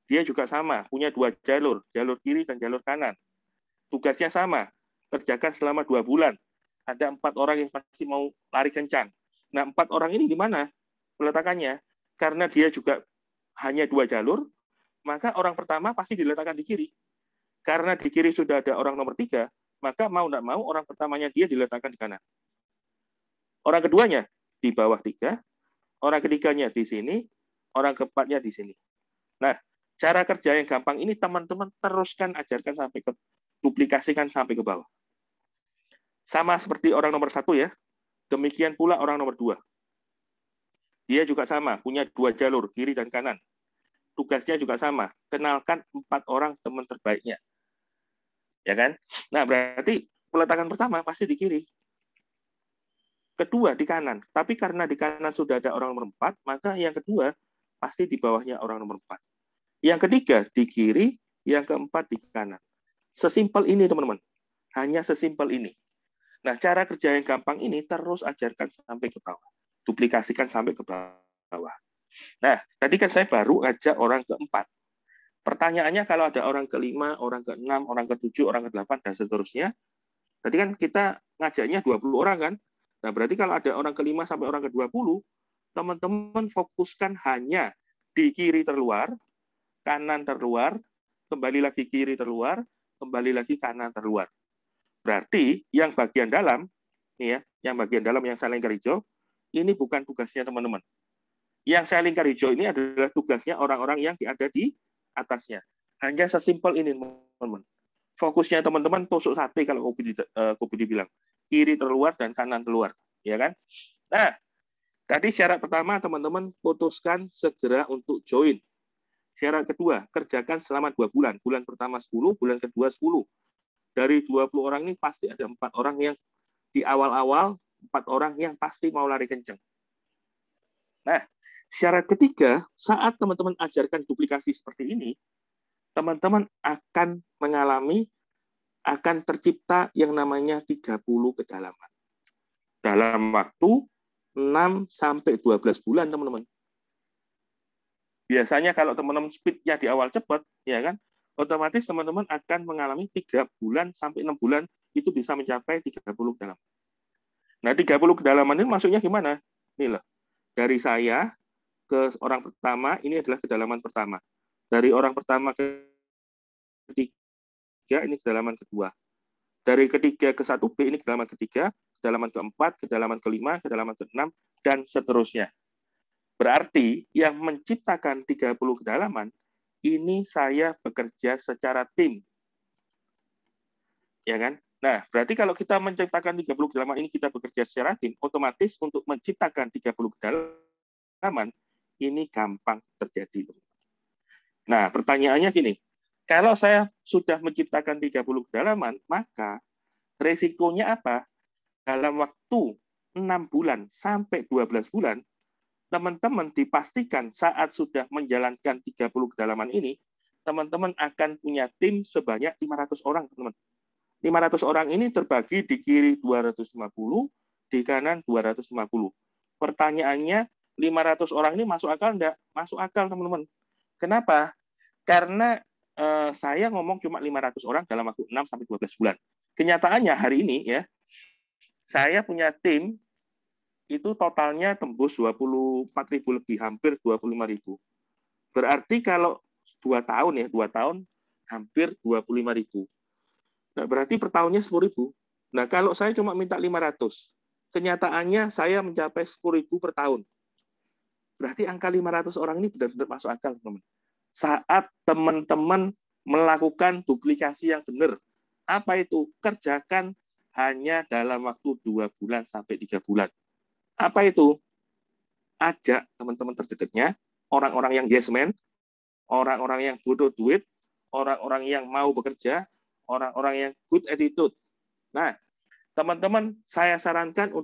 dia juga sama, punya 2 jalur, jalur kiri dan jalur kanan. Tugasnya sama, kerjakan selama 2 bulan. Ada 4 orang yang pasti mau lari kencang. Nah, 4 orang ini di mana peletakannya? Karena dia juga hanya 2 jalur, maka orang pertama pasti diletakkan di kiri. Karena di kiri sudah ada orang nomor 3, maka mau tidak mau orang pertamanya dia diletakkan di kanan. Orang keduanya di bawah 3, orang ketiganya di sini, orang keempatnya di sini. Nah, cara kerja yang gampang ini teman-teman teruskan ajarkan sampai ke duplikasikan sampai ke bawah. Sama seperti orang nomor 1 ya. Demikian pula orang nomor 2. Dia juga sama, punya 2 jalur, kiri dan kanan. Tugasnya juga sama, kenalkan 4 orang teman terbaiknya. Ya kan? Nah, berarti peletakan pertama pasti di kiri. Kedua di kanan. Tapi karena di kanan sudah ada orang nomor 4, maka yang kedua pasti di bawahnya orang nomor 4. Yang ketiga di kiri, yang keempat di kanan. Sesimpel ini, teman-teman. Hanya sesimpel ini. Nah, cara kerja yang gampang ini terus ajarkan sampai ke bawah. Duplikasikan sampai ke bawah. Nah, tadi kan saya baru ngajak orang keempat. Pertanyaannya kalau ada orang ke-5, orang ke-6, orang ke-7, orang ke-8, dan seterusnya. Tadi kan kita ngajaknya 20 orang kan? Nah, berarti kalau ada orang ke-5 sampai orang ke-20, teman-teman fokuskan hanya di kiri terluar, kanan terluar, kembali lagi kiri terluar, kembali lagi kanan terluar. Berarti yang bagian dalam, nih ya, yang bagian dalam yang saya lingkar hijau, ini bukan tugasnya teman-teman. Yang saya lingkar hijau ini adalah tugasnya orang-orang yang ada di atasnya. Hanya sesimpel ini, teman-teman. Fokusnya teman-teman tusuk sate kalau Kobi bilang. Kiri terluar dan kanan terluar. Ya kan? Nah, tadi syarat pertama, teman-teman putuskan segera untuk join. Syarat kedua, kerjakan selama 2 bulan. Bulan pertama 10, bulan kedua 10. Dari 20 orang ini pasti ada 4 orang yang di awal-awal, 4 orang yang pasti mau lari kencang. Nah, syarat ketiga, saat teman-teman ajarkan duplikasi seperti ini, teman-teman akan tercipta yang namanya 30 kedalaman. Dalam waktu 6 sampai 12 bulan, teman-teman. Biasanya kalau teman-teman speed-nya di awal cepat, ya kan, otomatis teman-teman akan mengalami 3 bulan sampai 6 bulan itu bisa mencapai 30 kedalaman. Nah, 30 kedalaman ini maksudnya gimana? Nih loh, dari saya ke orang pertama, ini adalah kedalaman pertama. Dari orang pertama ke ketiga, ini kedalaman kedua. Dari ketiga ke 1B, ini kedalaman ketiga, kedalaman keempat, kedalaman kelima, kedalaman keenam, dan seterusnya. Berarti yang menciptakan 30 kedalaman, ini saya bekerja secara tim. Ya kan? Nah, berarti kalau kita menciptakan 30 kedalaman ini kita bekerja secara tim, otomatis untuk menciptakan 30 kedalaman, ini gampang terjadi. Nah, pertanyaannya gini, kalau saya sudah menciptakan 30 kedalaman, maka resikonya apa? Dalam waktu 6 bulan sampai 12 bulan, teman-teman dipastikan saat sudah menjalankan 30 kedalaman ini, teman-teman akan punya tim sebanyak 500 orang, teman-teman. 500 orang ini terbagi di kiri 250, di kanan 250. Pertanyaannya, 500 orang ini masuk akal enggak? Masuk akal, teman-teman. Kenapa? Karena saya ngomong cuma 500 orang dalam waktu 6 sampai 12 bulan. Kenyataannya hari ini ya, saya punya tim itu totalnya tembus 24.000 lebih, hampir 25.000. Berarti kalau 2 tahun ya, 2 tahun hampir 25.000. Nah, berarti per tahunnya 10.000. Nah, kalau saya cuma minta 500, kenyataannya saya mencapai 10.000 per tahun. Berarti angka 500 orang ini benar-benar masuk akal, teman-teman. Saat teman-teman melakukan duplikasi yang benar. Apa itu? Kerjakan hanya dalam waktu 2 bulan sampai 3 bulan. Apa itu? Ajak teman-teman terdekatnya, orang-orang yang yes man, orang-orang yang bodoh duit, orang-orang yang mau bekerja, orang-orang yang good attitude. Nah, teman-teman, saya sarankan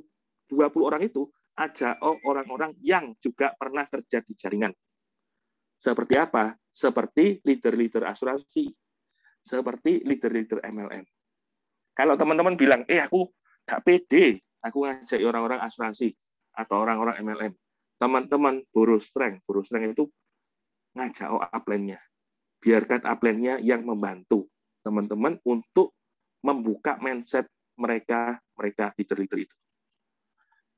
20 orang itu ajak orang-orang yang juga pernah kerja di jaringan. Seperti apa? Seperti leader-leader asuransi, seperti leader-leader MLM. Kalau teman-teman bilang, aku gak pede, aku ngajak orang-orang asuransi atau orang-orang MLM. Teman-teman, borrow strength itu ngajak upline-nya. Biarkan upline-nya yang membantu teman-teman untuk membuka mindset mereka leader-leader itu.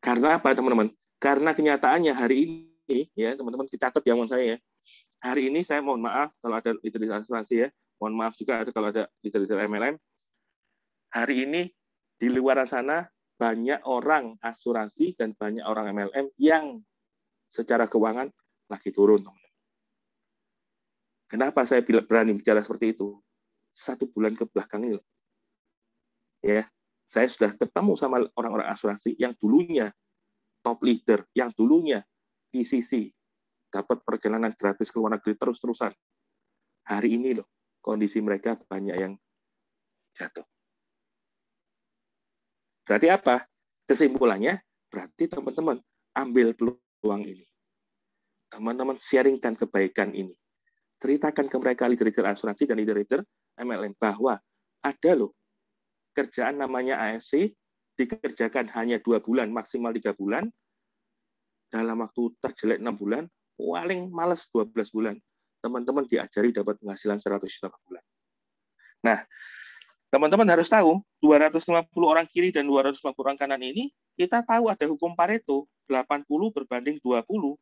Karena apa, teman-teman? Karena kenyataannya hari ini, ya teman-teman, kita catat yang saya ya. Hari ini saya mohon maaf kalau ada leader-leader asuransi ya. Mohon maaf juga kalau ada leader-leader MLM. Hari ini di luar sana banyak orang asuransi dan banyak orang MLM yang secara keuangan lagi turun. Kenapa saya berani bicara seperti itu? 1 bulan ke belakang ini, ya, saya sudah ketemu sama orang-orang asuransi yang dulunya top leader, yang dulunya PCC, dapat perjalanan gratis ke luar negeri terus-terusan. Hari ini loh, kondisi mereka banyak yang jatuh. Berarti apa? Kesimpulannya, berarti teman-teman ambil peluang ini. Teman-teman sharingkan kebaikan ini. Ceritakan ke mereka leader-leader asuransi dan leader-leader MLM bahwa ada loh kerjaan namanya AFC, dikerjakan hanya 2 bulan, maksimal 3 bulan, dalam waktu terjelek 6 bulan, paling males 12 bulan. Teman-teman diajari dapat penghasilan 100 juta per bulan. Nah, teman-teman harus tahu, 250 orang kiri dan 250 orang kanan ini, kita tahu ada hukum Pareto, 80 berbanding 20.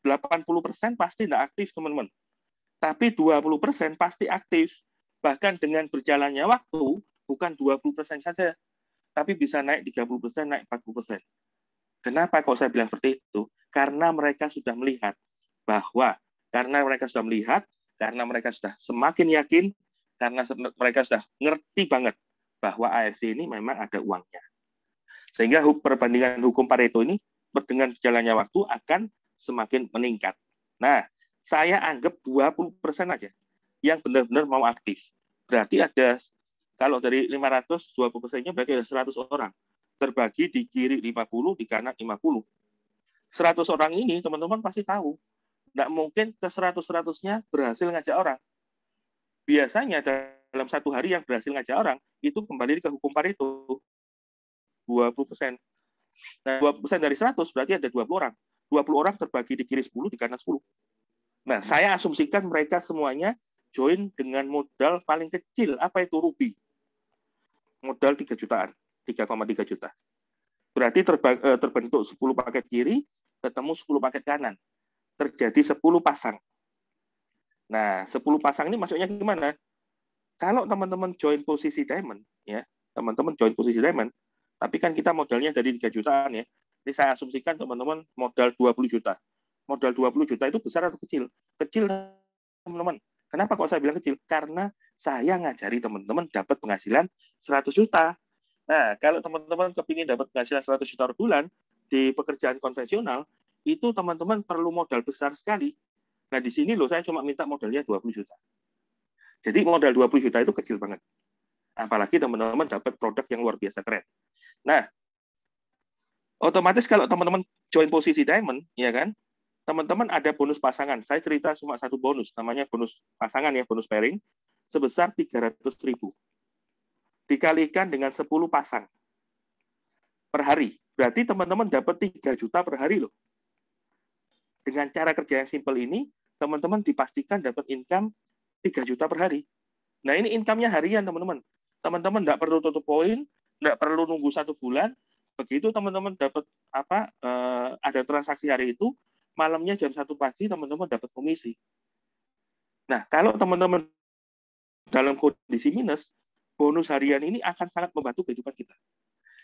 80% pasti tidak aktif, teman-teman. Tapi 20% pasti aktif. Bahkan dengan berjalannya waktu, bukan 20% saja, tapi bisa naik 30%, naik 40%. Kenapa kok saya bilang seperti itu? Karena mereka sudah melihat bahwa, karena mereka sudah semakin yakin, karena mereka sudah ngerti banget bahwa AFC ini memang ada uangnya. Sehingga perbandingan hukum Pareto ini dengan berjalannya waktu akan semakin meningkat. Nah, saya anggap 20% aja yang benar-benar mau aktif. Berarti ada, kalau dari 500, 20%-nya berarti ada 100 orang. Terbagi di kiri 50, di kanan 50. 100 orang ini, teman-teman pasti tahu. Nggak mungkin ke 100-100-nya berhasil ngajak orang. Biasanya dalam 1 hari yang berhasil ngajak orang, itu kembali ke hukum Pareto. 20%. Nah, 20% dari 100 berarti ada 20 orang. 20 orang terbagi di kiri 10, di kanan 10. Nah, saya asumsikan mereka semuanya join dengan modal paling kecil. Apa itu Ruby? Modal 3 jutaan, 3,3 juta. Berarti terbentuk 10 paket kiri, ketemu 10 paket kanan. Terjadi 10 pasang. Nah, 10 pasang ini maksudnya gimana? Kalau teman-teman join posisi diamond, ya, teman-teman join posisi diamond, tapi kan kita modalnya dari 3 jutaan ya. Ini saya asumsikan teman-teman modal 20 juta. Modal 20 juta itu besar atau kecil? Kecil, teman-teman. Kenapa kok saya bilang kecil? Karena saya ngajari teman-teman dapat penghasilan 100 juta. Nah, kalau teman-teman kepingin dapat penghasilan 100 juta per bulan di pekerjaan konvensional, itu teman-teman perlu modal besar sekali. Nah, di sini loh saya cuma minta modalnya 20 juta. Jadi modal 20 juta itu kecil banget. Apalagi teman-teman dapat produk yang luar biasa keren. Nah, otomatis kalau teman-teman join posisi diamond, ya kan, teman-teman ada bonus pasangan. Saya cerita cuma satu bonus, namanya bonus pasangan ya, bonus pairing, sebesar 300.000. Dikalikan dengan 10 pasang per hari. Berarti teman-teman dapat 3 juta per hari loh. Dengan cara kerja yang simpel ini, teman-teman dipastikan dapat income 3 juta per hari. Nah, ini income-nya harian, teman-teman. Teman-teman nggak perlu tutup poin, nggak perlu nunggu 1 bulan. Begitu teman-teman dapat ada transaksi hari itu, malamnya jam 1 pagi teman-teman dapat komisi. Nah, kalau teman-teman dalam kondisi minus, bonus harian ini akan sangat membantu kehidupan kita.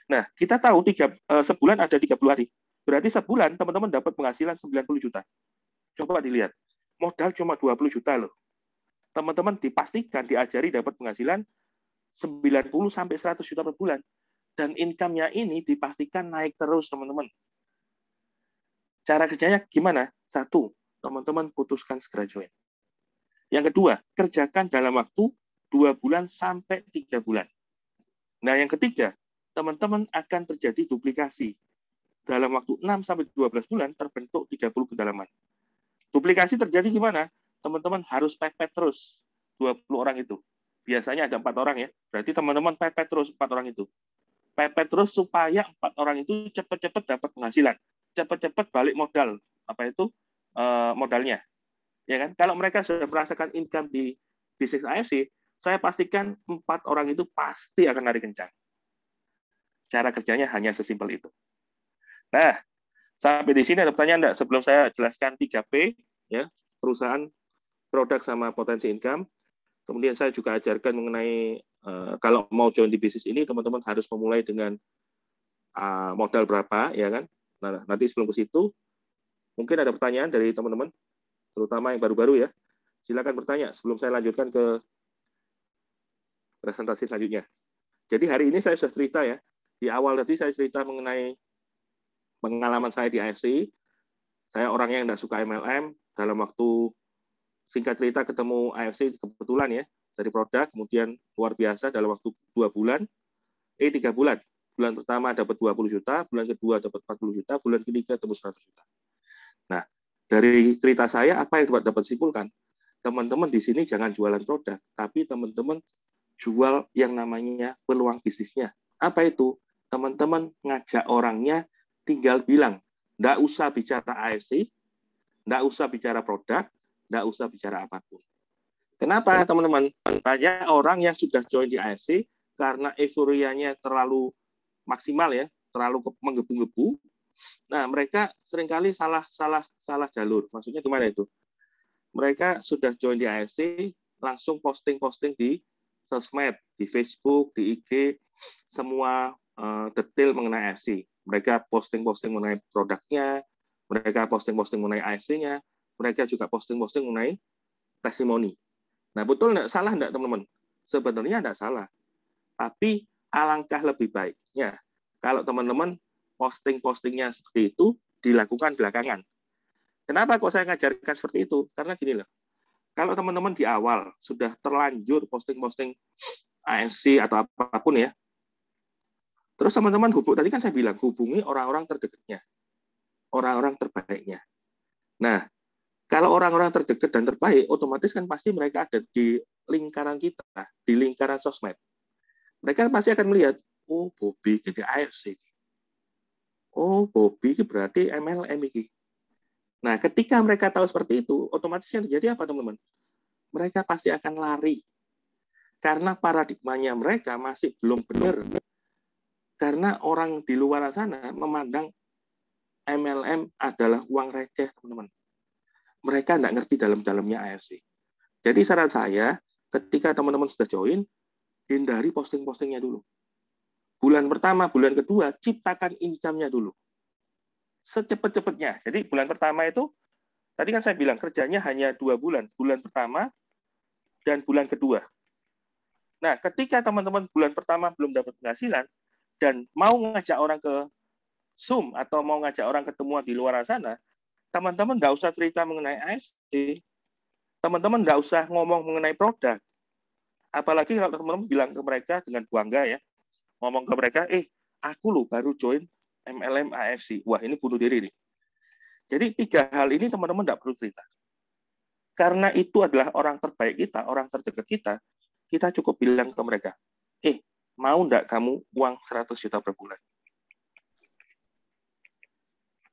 Nah, kita tahu sebulan ada 30 hari. Berarti sebulan teman-teman dapat penghasilan 90 juta. Coba dilihat. Modal cuma 20 juta loh. Teman-teman dipastikan diajari dapat penghasilan 90 sampai 100 juta per bulan. Dan income-nya ini dipastikan naik terus, teman-teman. Cara kerjanya gimana? Satu, teman-teman putuskan segera join. Yang kedua, kerjakan dalam waktu 2 bulan sampai 3 bulan. Nah, yang ketiga, teman-teman akan terjadi duplikasi. Dalam waktu 6 sampai 12 bulan terbentuk 30 kedalaman. Duplikasi terjadi gimana? Teman-teman harus pepet terus 20 orang itu. Biasanya ada 4 orang ya. Berarti teman-teman pepet terus 4 orang itu. Pepet terus supaya 4 orang itu cepat-cepat dapat penghasilan. Cepat-cepat balik modal. Apa itu? Modalnya. Ya kan? Kalau mereka sudah merasakan income di bisnis AFC, saya pastikan 4 orang itu pasti akan lari kencang. Cara kerjanya hanya sesimpel itu. Nah, sampai di sini ada pertanyaan enggak? Sebelum saya jelaskan 3P, ya, perusahaan, produk, sama potensi income. Kemudian saya juga ajarkan mengenai kalau mau join di bisnis ini, teman-teman harus memulai dengan modal berapa, ya kan? Nah, nanti sebelum ke situ, mungkin ada pertanyaan dari teman-teman, terutama yang baru-baru ya. Silakan bertanya sebelum saya lanjutkan ke presentasi selanjutnya. Jadi hari ini saya sudah cerita ya. Di awal tadi saya cerita mengenai pengalaman saya di AFC. Saya orangnya yang tidak suka MLM. Dalam waktu singkat cerita ketemu AFC kebetulan ya, dari produk, kemudian luar biasa dalam waktu 3 bulan. Bulan pertama dapat 20 juta, bulan kedua dapat 40 juta, bulan ketiga tembus 100 juta. Nah, dari cerita saya, apa yang dapat simpulkan? Teman-teman di sini jangan jualan produk, tapi teman-teman jual yang namanya peluang bisnisnya. Apa itu? Teman-teman ngajak orangnya, tinggal bilang, nggak usah bicara AFC, nggak usah bicara produk, nggak usah bicara apapun. Kenapa, teman-teman? Banyak orang yang sudah join di AFC karena euforianya terlalu maksimal ya, terlalu menggebu-gebu. Nah, mereka seringkali salah jalur. Maksudnya gimana itu? Mereka sudah join di AFC, langsung posting-posting di sosmed, di Facebook, di IG, semua detail mengenai AFC. Mereka posting-posting mengenai produknya, mereka posting-posting mengenai AFC-nya, mereka juga posting-posting mengenai testimoni. Nah, betul enggak? Salah enggak, teman-teman? Sebenarnya enggak salah. Tapi alangkah lebih baiknya kalau teman-teman posting-postingnya seperti itu dilakukan belakangan. Kenapa kok saya ngajarkan seperti itu? Karena gini loh, kalau teman-teman di awal sudah terlanjur posting-posting AFC atau apapun ya, terus teman-teman tadi kan saya bilang, hubungi orang-orang terdekatnya, orang-orang terbaiknya. Nah, kalau orang-orang terdekat dan terbaik, otomatis kan pasti mereka ada di lingkaran kita, di lingkaran sosmed. Mereka pasti akan melihat, oh, Bobby ini AFC. Oh, Bobby berarti MLM ini. Nah, ketika mereka tahu seperti itu, otomatis yang terjadi apa, teman-teman? Mereka pasti akan lari. Karena paradigmanya mereka masih belum benar. Karena orang di luar sana memandang MLM adalah uang receh, teman-teman. Mereka nggak ngerti dalam-dalamnya AFC. Jadi saran saya, ketika teman-teman sudah join, hindari posting-postingnya dulu. Bulan pertama, bulan kedua, ciptakan income-nya dulu. Secepat-cepatnya. Jadi bulan pertama itu, tadi kan saya bilang kerjanya hanya 2 bulan. Bulan pertama dan bulan kedua. Nah, ketika teman-teman bulan pertama belum dapat penghasilan, dan mau ngajak orang ke Zoom, atau mau ngajak orang ketemuan di luar sana, teman-teman nggak usah cerita mengenai ASD, teman-teman nggak usah ngomong mengenai produk. Apalagi kalau teman-teman bilang ke mereka dengan bangga ya, ngomong ke mereka, aku loh baru join MLM AFC. Wah, ini bunuh diri nih. Jadi 3 hal ini teman-teman nggak perlu cerita. Karena itu adalah orang terbaik kita, orang terdekat kita cukup bilang ke mereka, mau nggak kamu uang 100 juta per bulan?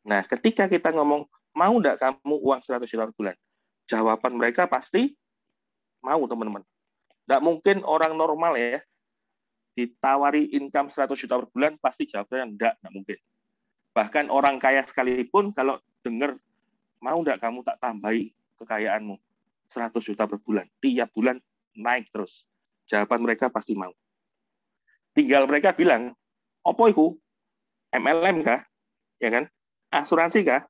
Nah, ketika kita ngomong, mau nggak kamu uang 100 juta per bulan? Jawaban mereka pasti mau, teman-teman. Nggak mungkin orang normal ya, ditawari income 100 juta per bulan, pasti jawabnya nggak mungkin. Bahkan orang kaya sekalipun, kalau dengar, mau nggak kamu tak tambahi kekayaanmu 100 juta per bulan, tiap bulan naik terus. Jawaban mereka pasti mau. Tinggal mereka bilang, opo iku? MLM kah? Ya kan? Asuransi kah?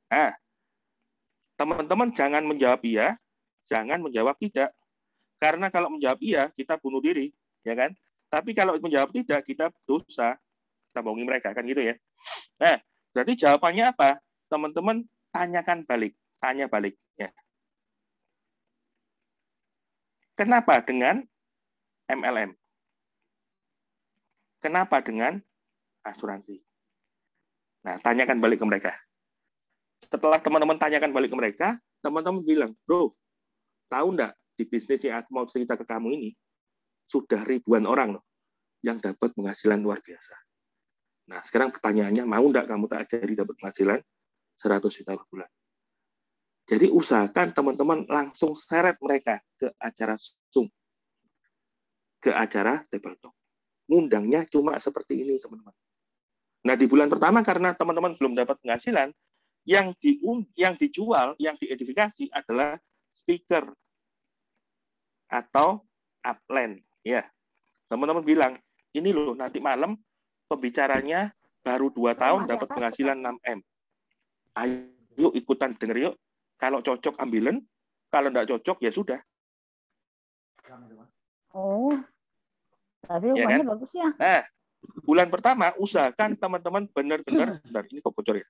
Nah, teman-teman jangan menjawab iya, jangan menjawab tidak. Karena kalau menjawab iya, kita bunuh diri, ya kan? Tapi kalau menjawab tidak, kita dosa. Kita bohongi mereka, kan gitu ya. Nah, berarti jawabannya apa? Teman-teman tanyakan balik, tanya balik. Ya. Kenapa dengan MLM? Kenapa dengan asuransi? Nah, tanyakan balik ke mereka. Setelah teman-teman tanyakan balik ke mereka, teman-teman bilang, bro, tahu nggak di bisnis yang aku mau cerita ke kamu ini, sudah ribuan orang loh yang dapat penghasilan luar biasa. Nah, sekarang pertanyaannya, mau nggak kamu tak ajari dapat penghasilan 100 juta per bulan? Jadi usahakan teman-teman langsung seret mereka ke acara Zoom, ke acara table talk. Ngundangnya cuma seperti ini, teman-teman. Nah, di bulan pertama karena teman-teman belum dapat penghasilan, yang dijual, yang diedifikasi adalah speaker atau upline. Ya, teman-teman bilang, ini loh nanti malam pembicaranya baru 2 tahun dapat penghasilan 6M. Ayo ikutan denger yuk. Kalau cocok ambilen, kalau enggak cocok ya sudah. Oh, tapi Ya rupanya kan? bagus ya. Nah, bulan pertama usahakan teman-teman benar-benar, bentar, ini kok bocor ya.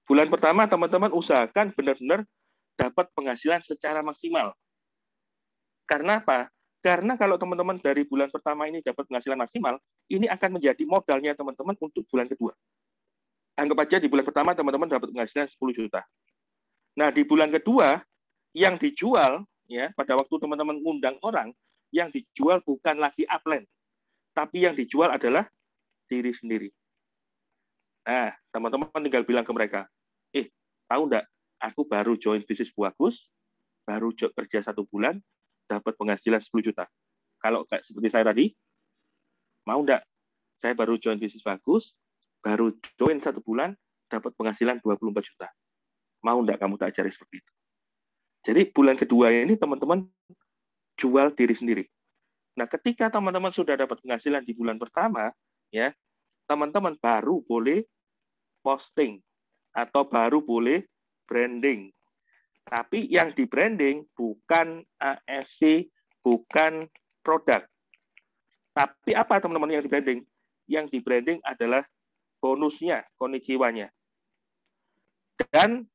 Bulan pertama teman-teman usahakan benar-benar dapat penghasilan secara maksimal. Karena apa? Karena kalau teman-teman dari bulan pertama ini dapat penghasilan maksimal, ini akan menjadi modalnya teman-teman untuk bulan kedua. Anggap aja di bulan pertama teman-teman dapat penghasilan 10 juta. Nah, di bulan kedua, yang dijual, ya pada waktu teman-teman ngundang orang, yang dijual bukan lagi upline, tapi yang dijual adalah diri sendiri. Nah, teman-teman tinggal bilang ke mereka, tahu enggak, aku baru join bisnis Bu Agus, baru kerja 1 bulan, dapat penghasilan 10 juta. Kalau kayak seperti saya tadi, mau enggak, saya baru join bisnis bagus, baru join 1 bulan, dapat penghasilan 24 juta. Mau enggak kamu tak ajari seperti itu? Jadi bulan kedua ini teman-teman jual diri sendiri. Nah, ketika teman-teman sudah dapat penghasilan di bulan pertama, ya, teman-teman baru boleh posting atau baru boleh branding. Tapi yang di branding bukan ASC, bukan produk. Tapi apa teman-teman yang di branding? Yang di branding adalah bonusnya, konnichiwa-nya. Dan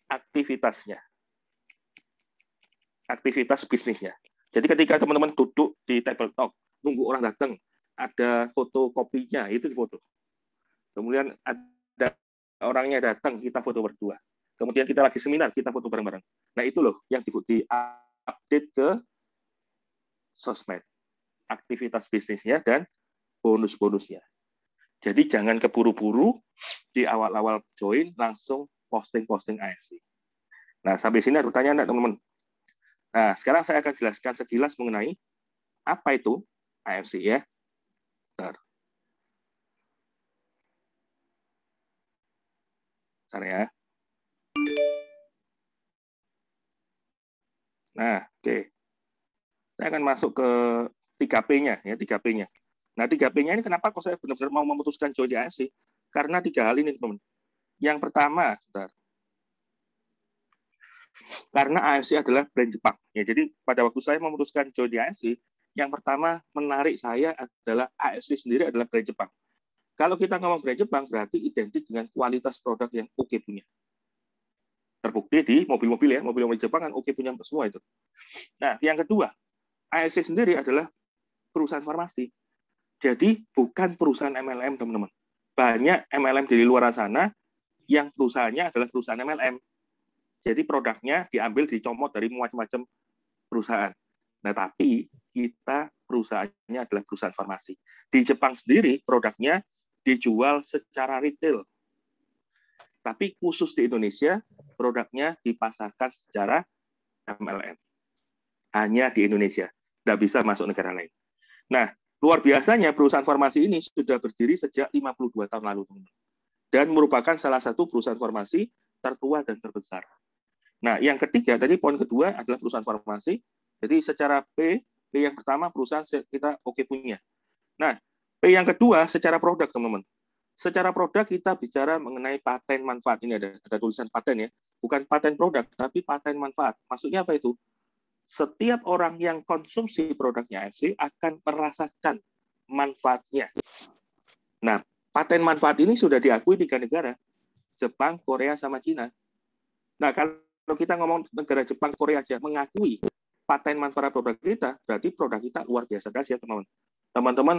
aktivitasnya. Aktivitas bisnisnya. Jadi ketika teman-teman duduk di table talk, nunggu orang datang, ada foto kopinya, itu di foto. Kemudian ada orangnya datang, kita foto berdua. Kemudian kita lagi seminar, kita foto bareng-bareng. Nah, itu loh yang di-update ke sosmed. Aktivitas bisnisnya dan bonus-bonusnya. Jadi jangan keburu-buru di awal-awal join langsung posting-posting AFC. Nah, sampai sini ada pertanyaan enggak, teman-teman? Nah, sekarang saya akan jelaskan sekilas mengenai apa itu AFC ya. Bentar. Bentar ya. Nah, oke. Saya akan masuk ke 3P-nya ya, 3P-nya. Nah, 3P-nya ini kenapa kok saya benar-benar mau memutuskan join di AFC? Karena 3 hal ini, teman-teman. Yang pertama, bentar. Karena AFC adalah brand Jepang. Ya, jadi pada waktu saya memutuskan join di AFC, yang pertama menarik saya adalah AFC sendiri adalah brand Jepang. Kalau kita ngomong brand Jepang, berarti identik dengan kualitas produk yang oke punya. Terbukti di mobil-mobil ya, mobil-mobil Jepang kan oke punya semua itu. Nah, yang kedua, AFC sendiri adalah perusahaan farmasi. Jadi bukan perusahaan MLM, teman-teman. Banyak MLM di luar sana yang perusahaannya adalah perusahaan MLM. Jadi produknya diambil, dicomot dari macam-macam perusahaan. Nah, tapi kita perusahaannya adalah perusahaan farmasi. Di Jepang sendiri produknya dijual secara retail. Tapi khusus di Indonesia, produknya dipasarkan secara MLM. Hanya di Indonesia. Tidak bisa masuk negara lain. Nah, luar biasanya perusahaan farmasi ini sudah berdiri sejak 52 tahun lalu, teman-teman. Dan merupakan salah satu perusahaan farmasi tertua dan terbesar. Nah, yang ketiga, tadi poin kedua adalah perusahaan farmasi. Jadi secara P yang pertama perusahaan kita oke punya. Nah, P yang kedua secara produk, teman-teman. Secara produk kita bicara mengenai paten manfaat. Ini ada tulisan paten ya. Bukan paten produk, tapi paten manfaat. Maksudnya apa itu? Setiap orang yang konsumsi produknya AFC akan merasakan manfaatnya. Nah, paten manfaat ini sudah diakui 3 negara. Jepang, Korea, sama Cina. Nah, kalau kita ngomong negara Jepang, Korea aja mengakui paten manfaat produk kita, berarti produk kita luar biasa dahsyat, teman-teman. Teman-teman,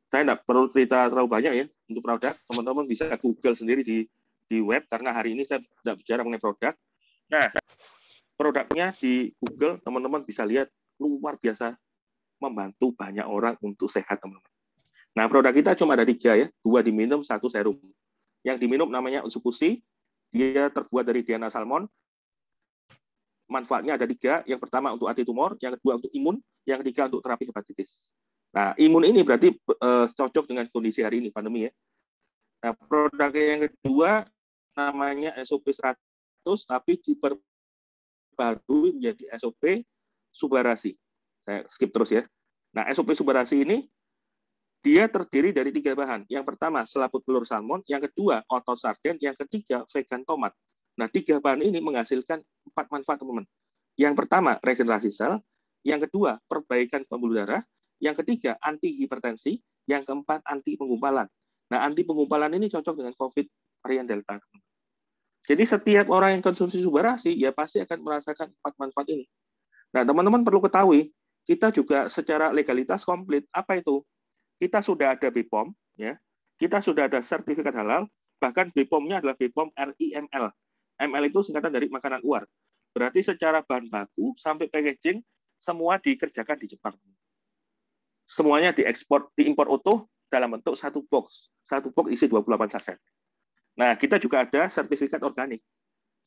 saya tidak perlu cerita terlalu banyak ya untuk produk. Teman-teman bisa Google sendiri di web, karena hari ini saya tidak bicara mengenai produk. Nah, produknya di Google, teman-teman bisa lihat luar biasa membantu banyak orang untuk sehat, teman-teman. Nah, produk kita cuma ada 3 ya, 2 diminum, 1 serum. Yang diminum namanya Utsukushi, dia terbuat dari DNA salmon. Manfaatnya ada 3, yang pertama untuk anti tumor, yang kedua untuk imun, yang ketiga untuk terapi hepatitis. Nah, imun ini berarti cocok dengan kondisi hari ini, pandemi ya. Nah, produk yang kedua namanya SOP 100, tapi diperbarui menjadi SOP Subarasi. Saya skip terus ya. Nah, SOP Subarasi ini dia terdiri dari 3 bahan. Yang pertama, selaput telur salmon. Yang kedua, otot sarden. Yang ketiga, vegan tomat. Nah, 3 bahan ini menghasilkan 4 manfaat, teman-teman. Yang pertama, regenerasi sel. Yang kedua, perbaikan pembuluh darah. Yang ketiga, anti hipertensi. Yang keempat, anti penggumpalan. Nah, anti penggumpalan ini cocok dengan COVID varian Delta. Jadi setiap orang yang konsumsi Subarasi, ya pasti akan merasakan 4 manfaat ini. Nah, teman-teman perlu ketahui, kita juga secara legalitas komplit. Apa itu? Kita sudah ada BPOM, ya. Kita sudah ada sertifikat halal, bahkan BPOM-nya adalah BPOM RIML. ML itu singkatan dari makanan luar. Berarti secara bahan baku sampai packaging semua dikerjakan di Jepang. Semuanya diimpor utuh dalam bentuk 1 box. 1 box isi 28 saset. Nah, kita juga ada sertifikat organik.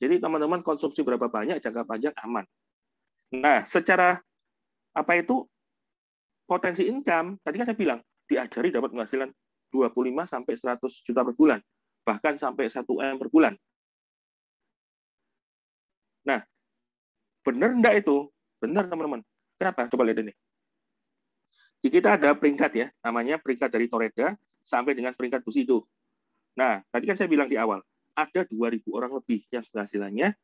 Jadi teman-teman konsumsi berapa banyak, jangka panjang aman. Nah, secara apa itu potensi income, tadi kan saya bilang, diajari dapat penghasilan 25 sampai 100 juta per bulan, bahkan sampai 1 M per bulan. Nah, benar enggak itu? Benar, teman-teman. Kenapa? Coba lihat ini. Di kita ada peringkat ya, namanya peringkat dari Toreda sampai dengan peringkat Bushido. Nah, tadi kan saya bilang di awal, ada 2.000 orang lebih yang penghasilannya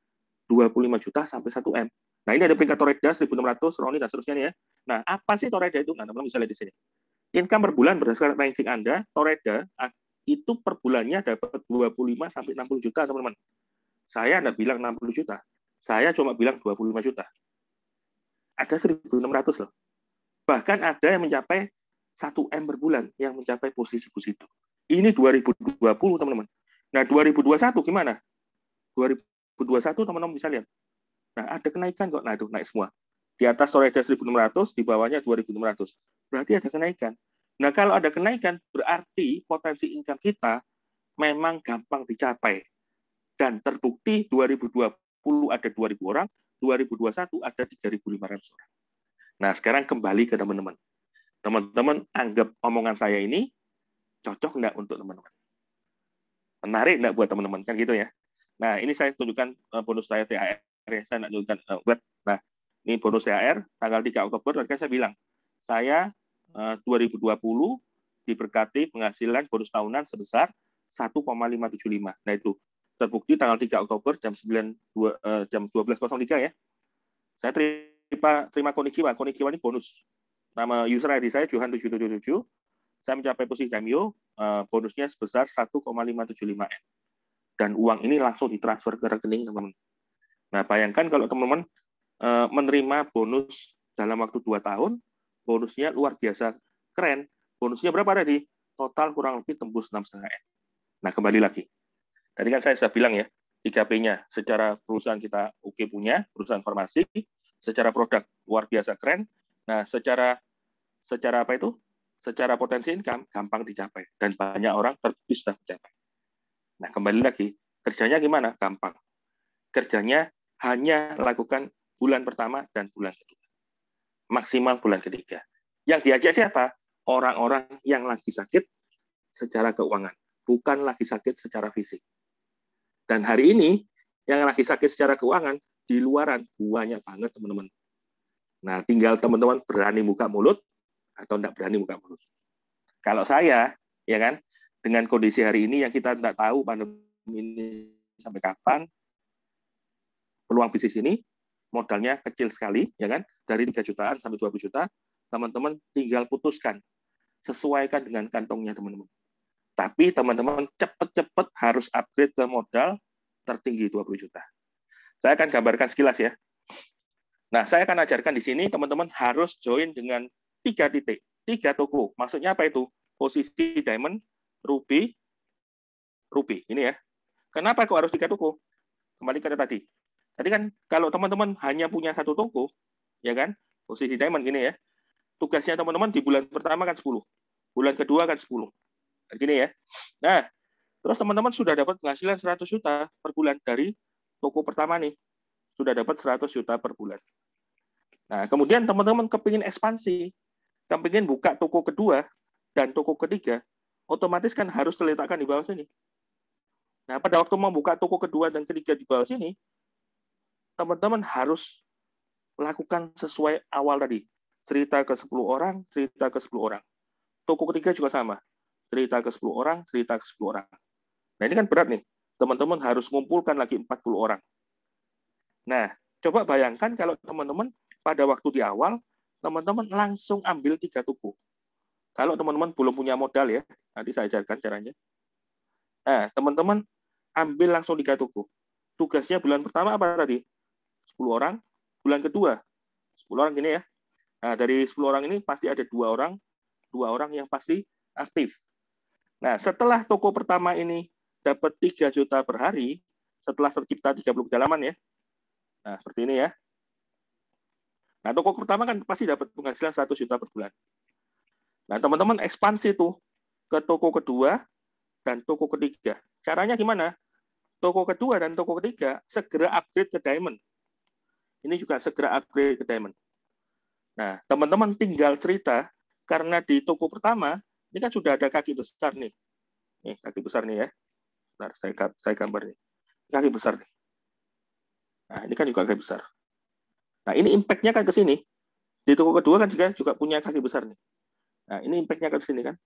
25 juta sampai 1 M. Nah, ini ada peringkat Toreda 1.600, Roni, dan seterusnya ya. Nah, apa sih Toreda itu? Nah, teman-teman bisa lihat di sini. Income per bulan berdasarkan ranking Anda, Toreda itu per bulannya dapat 25 sampai 60 juta, teman-teman. Saya tidak bilang 60 juta. Saya cuma bilang 25 juta. Ada 1.600 loh. Bahkan ada yang mencapai 1 M per bulan yang mencapai posisi Bushido. Ini 2020, teman-teman. Nah, 2021 gimana? 2021 teman-teman bisa lihat. Nah, ada kenaikan kok. Nah, itu naik semua. Di atas Toreda 1.600, di bawahnya 2.600. Berarti ada kenaikan. Nah, kalau ada kenaikan, berarti potensi income kita memang gampang dicapai. Dan terbukti 2020 ada 2.000 orang, 2021 ada 3.500 orang. Nah, sekarang kembali ke teman-teman. Teman-teman anggap omongan saya ini cocok nggak untuk teman-teman? Menarik nggak buat teman-teman? Kan gitu ya. Nah, ini saya tunjukkan bonus saya THR. Saya nak tunjukkan buat. Nah, ini bonus THR tanggal 3 Oktober. Tadi saya bilang, saya 2020 diberkati penghasilan bonus tahunan sebesar 1,575. Nah, itu terbukti tanggal 3 Oktober jam 12.03 ya. Saya terima Konichiwa. Konichiwa ini bonus. Nama user ID saya Johan777. Saya mencapai posisi Daimyo, bonusnya sebesar 1,575 M. Dan uang ini langsung ditransfer ke rekening teman-teman. Nah, bayangkan kalau teman-teman menerima bonus dalam waktu 2 tahun, bonusnya luar biasa keren. Bonusnya berapa tadi? Total kurang lebih tembus 6,5 M. Nah, kembali lagi. Tadi kan saya sudah bilang ya, 3P-nya. Secara perusahaan kita oke punya, perusahaan farmasi, secara produk luar biasa keren. Nah, secara apa itu? Secara potensi income gampang dicapai dan banyak orang terbukti sudah mencapai. Nah, kembali lagi, kerjanya gimana? Gampang. Kerjanya hanya lakukan bulan pertama dan bulan kedua. Maksimal bulan ketiga. Yang diajak siapa? Orang-orang yang lagi sakit secara keuangan, bukan lagi sakit secara fisik. Dan hari ini yang lagi sakit secara keuangan di luaran banyak banget teman-teman. Nah, tinggal teman-teman berani buka mulut atau tidak berani buka mulut. Kalau saya, ya kan, dengan kondisi hari ini yang kita tidak tahu pandemi ini sampai kapan, peluang bisnis ini modalnya kecil sekali, ya kan, dari 3 jutaan sampai 20 juta, teman-teman tinggal putuskan, sesuaikan dengan kantongnya teman-teman. Tapi teman-teman cepat-cepat harus upgrade ke modal tertinggi 20 juta. Saya akan gambarkan sekilas ya. Nah, saya akan ajarkan di sini teman-teman harus join dengan 3 titik, 3 toko. Maksudnya apa itu? Posisi diamond, ruby, ini ya. Kenapa kok harus 3 toko? Kembali ke tadi. Tadi kan kalau teman-teman hanya punya 1 toko, ya kan? Posisi diamond gini ya. Tugasnya teman-teman di bulan pertama kan 10. Bulan kedua kan 10. Gini ya. Nah, terus teman-teman sudah dapat penghasilan 100 juta per bulan dari toko pertama nih. Sudah dapat 100 juta per bulan. Nah, kemudian teman-teman kepingin ekspansi, kepingin buka toko kedua dan toko ketiga, otomatis kan harus diletakkan di bawah sini. Nah, pada waktu membuka toko kedua dan ketiga di bawah sini, teman-teman harus lakukan sesuai awal tadi. Cerita ke 10 orang, cerita ke 10 orang. Toko ketiga juga sama. Cerita ke 10 orang, cerita ke 10 orang. Nah, ini kan berat nih. Teman-teman harus mengumpulkan lagi 40 orang. Nah, coba bayangkan kalau teman-teman pada waktu di awal, teman-teman langsung ambil 3 toko. Kalau teman-teman belum punya modal ya, nanti saya ajarkan caranya. Nah, teman-teman ambil langsung 3 toko. Tugasnya bulan pertama apa tadi? 10 orang. Bulan kedua, 10 orang gini ya. Nah, dari 10 orang ini pasti ada 2 orang yang pasti aktif. Nah, setelah toko pertama ini dapat 3 juta per hari, setelah tercipta 30 kedalaman ya. Nah, seperti ini ya. Nah, toko pertama kan pasti dapat penghasilan 100 juta per bulan. Nah, teman-teman ekspansi tuh ke toko kedua dan toko ketiga. Caranya gimana? Toko kedua dan toko ketiga segera upgrade ke diamond. Ini juga segera upgrade ke diamond. Nah, teman-teman tinggal cerita, karena di toko pertama, ini kan sudah ada kaki besar nih. Nih, kaki besar nih ya. Bentar, saya gambar nih. Kaki besar nih. Nah, ini kan juga kaki besar. Nah, ini impact-nya kan ke sini. Di toko kedua kan juga punya kaki besar nih. Nah, ini impact-nya ke sini kan.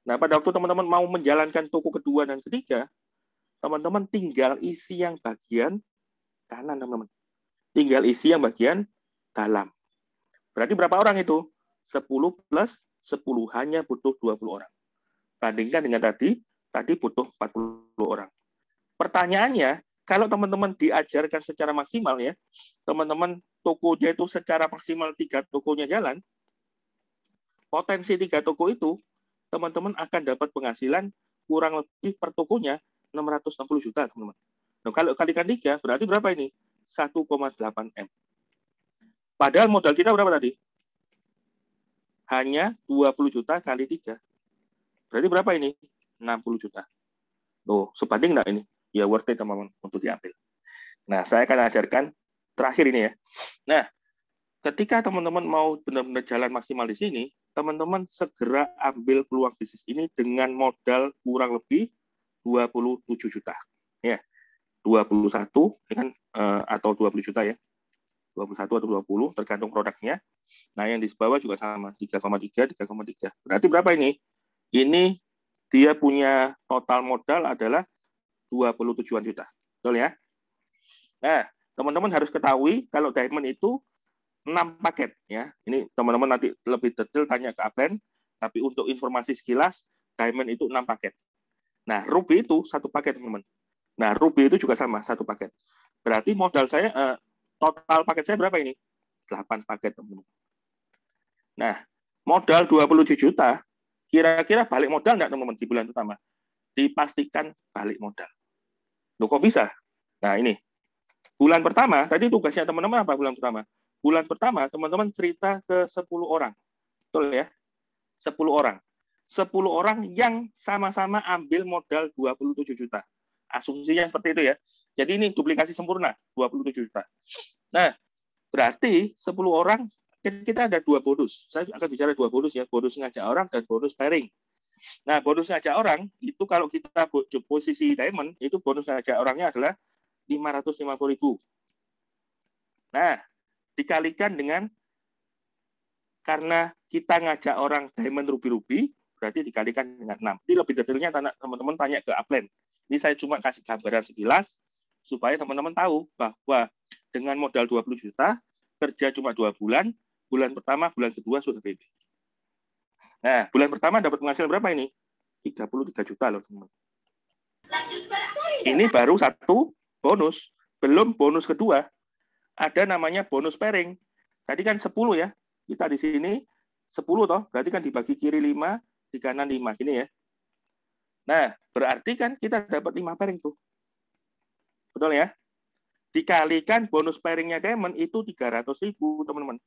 Nah, pada waktu teman-teman mau menjalankan toko kedua dan ketiga, teman-teman tinggal isi yang bagian kanan, teman-teman. Tinggal isi yang bagian dalam. Berarti berapa orang itu? 10 plus 10, hanya butuh 20 orang. Bandingkan dengan tadi butuh 40 orang. Pertanyaannya, kalau teman-teman diajarkan secara maksimal ya, teman-teman tokonya itu secara maksimal 3 tokonya jalan, potensi 3 toko itu, teman-teman akan dapat penghasilan kurang lebih per tokonya 660 juta, teman-teman. Nah, kalau kalikan 3, berarti berapa ini? 1,8 M. Padahal modal kita berapa tadi? hanya 20 juta kali 3. Berarti berapa ini? 60 juta. Tuh, sebanding nggak ini? Ya worth it teman-teman untuk diambil. Nah, saya akan ajarkan terakhir ini ya. Nah, ketika teman-teman mau benar-benar jalan maksimal di sini, teman-teman segera ambil peluang bisnis ini dengan modal kurang lebih 27 juta. Ya, 21 kan, atau 20 juta ya. 21 atau 20 tergantung produknya. Nah, yang di bawah juga sama, 3,3, 3,3. Berarti berapa ini? Ini dia punya total modal adalah 27 juta. Betul ya? Nah, teman-teman harus ketahui kalau diamond itu 6 paket ya. Ini teman-teman nanti lebih detail tanya ke Aben, tapi untuk informasi sekilas, diamond itu 6 paket. Nah, ruby itu 1 paket, teman-teman. Nah, ruby itu juga sama, 1 paket. Berarti modal saya, total paket saya berapa ini? 8 paket, teman-teman. Nah, modal 27 juta, kira-kira balik modal nggak, teman-teman, di bulan pertama? Dipastikan balik modal. Loh, kok bisa? Nah, ini. Bulan pertama, tadi tugasnya teman-teman apa bulan pertama? Bulan pertama, teman-teman cerita ke 10 orang. Betul ya? 10 orang. 10 orang yang sama-sama ambil modal 27 juta. Asumsinya seperti itu ya. Jadi ini duplikasi sempurna, 27 juta. Nah, berarti 10 orang, kita ada 2 bonus. Saya akan bicara 2 bonus ya, bonus ngajak orang dan bonus pairing. Nah, bonus ngajak orang, itu kalau kita posisi diamond, itu bonus ngajak orangnya adalah 550.000. Nah, dikalikan dengan, karena kita ngajak orang diamond ruby-ruby, berarti dikalikan dengan 6. Ini lebih detailnya teman-teman tanya ke Upland. Ini saya cuma kasih gambaran sekilas, supaya teman-teman tahu bahwa dengan modal 20 juta, kerja cuma 2 bulan, bulan pertama, bulan kedua sudah PB. Nah, bulan pertama dapat penghasilan berapa ini? 33 juta loh, teman-teman. Ini baru 1 bonus. Belum bonus kedua. Ada namanya bonus pairing. Tadi kan 10 ya. Kita di sini 10 toh, berarti kan dibagi kiri 5, di kanan 5 gini ya. Nah, berarti kan kita dapat 5 pairing tuh. Betul ya? Dikalikan bonus pairingnya diamond itu 300.000, teman-teman.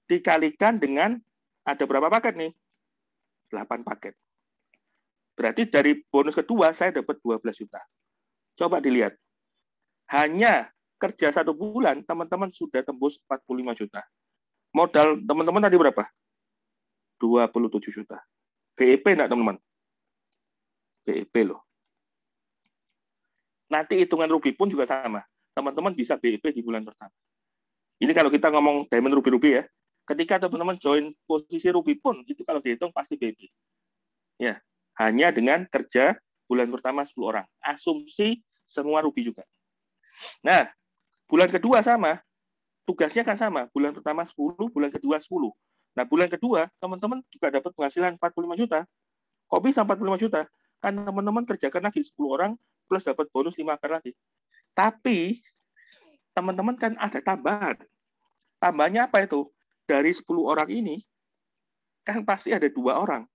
Dikalikan dengan ada berapa paket nih? 8 paket. Berarti dari bonus kedua saya dapat 12 juta. Coba dilihat. Hanya kerja 1 bulan, teman-teman sudah tembus 45 juta. Modal teman-teman tadi berapa? 27 juta. BEP enggak, teman-teman? BEP loh. Nanti hitungan ruby pun juga sama. Teman-teman bisa BEP di bulan pertama. Ini kalau kita ngomong diamond ruby-ruby ya. Ketika teman-teman join posisi ruby pun, itu kalau dihitung pasti BEP. Ya, hanya dengan kerja bulan pertama 10 orang. Asumsi semua ruby juga. Nah, bulan kedua sama. Tugasnya kan sama, bulan pertama 10, bulan kedua 10. Nah, bulan kedua, teman-teman juga dapat penghasilan 45 juta. Kok bisa 45 juta? Kan teman-teman kerjakan lagi 10 orang, plus dapat bonus 5 kali lagi. Tapi, teman-teman kan ada tambahan. Tambahnya apa itu? Dari 10 orang ini, kan pasti ada 2 orang.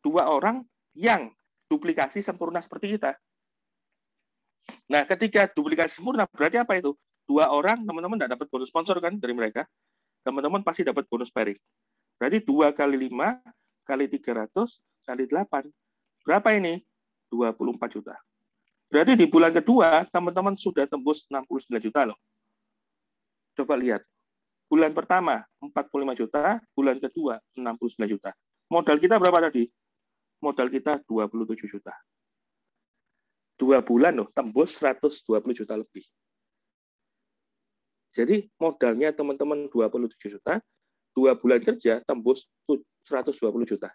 2 orang yang duplikasi sempurna seperti kita. Nah, ketika duplikasi sempurna, berarti apa itu? 2 orang, teman-teman tidak dapat bonus sponsor kan dari mereka. Teman-teman pasti dapat bonus pairing. Berarti 2 kali 5 kali 300 kali 8. Berapa ini? 24 juta. Berarti di bulan kedua, teman-teman sudah tembus 69 juta loh. Coba lihat. Bulan pertama, 45 juta. Bulan kedua, 69 juta. Modal kita berapa tadi? Modal kita 27 juta. 2 bulan loh, tembus 120 juta lebih. Jadi modalnya teman-teman 27 juta, 2 bulan kerja tembus 120 juta.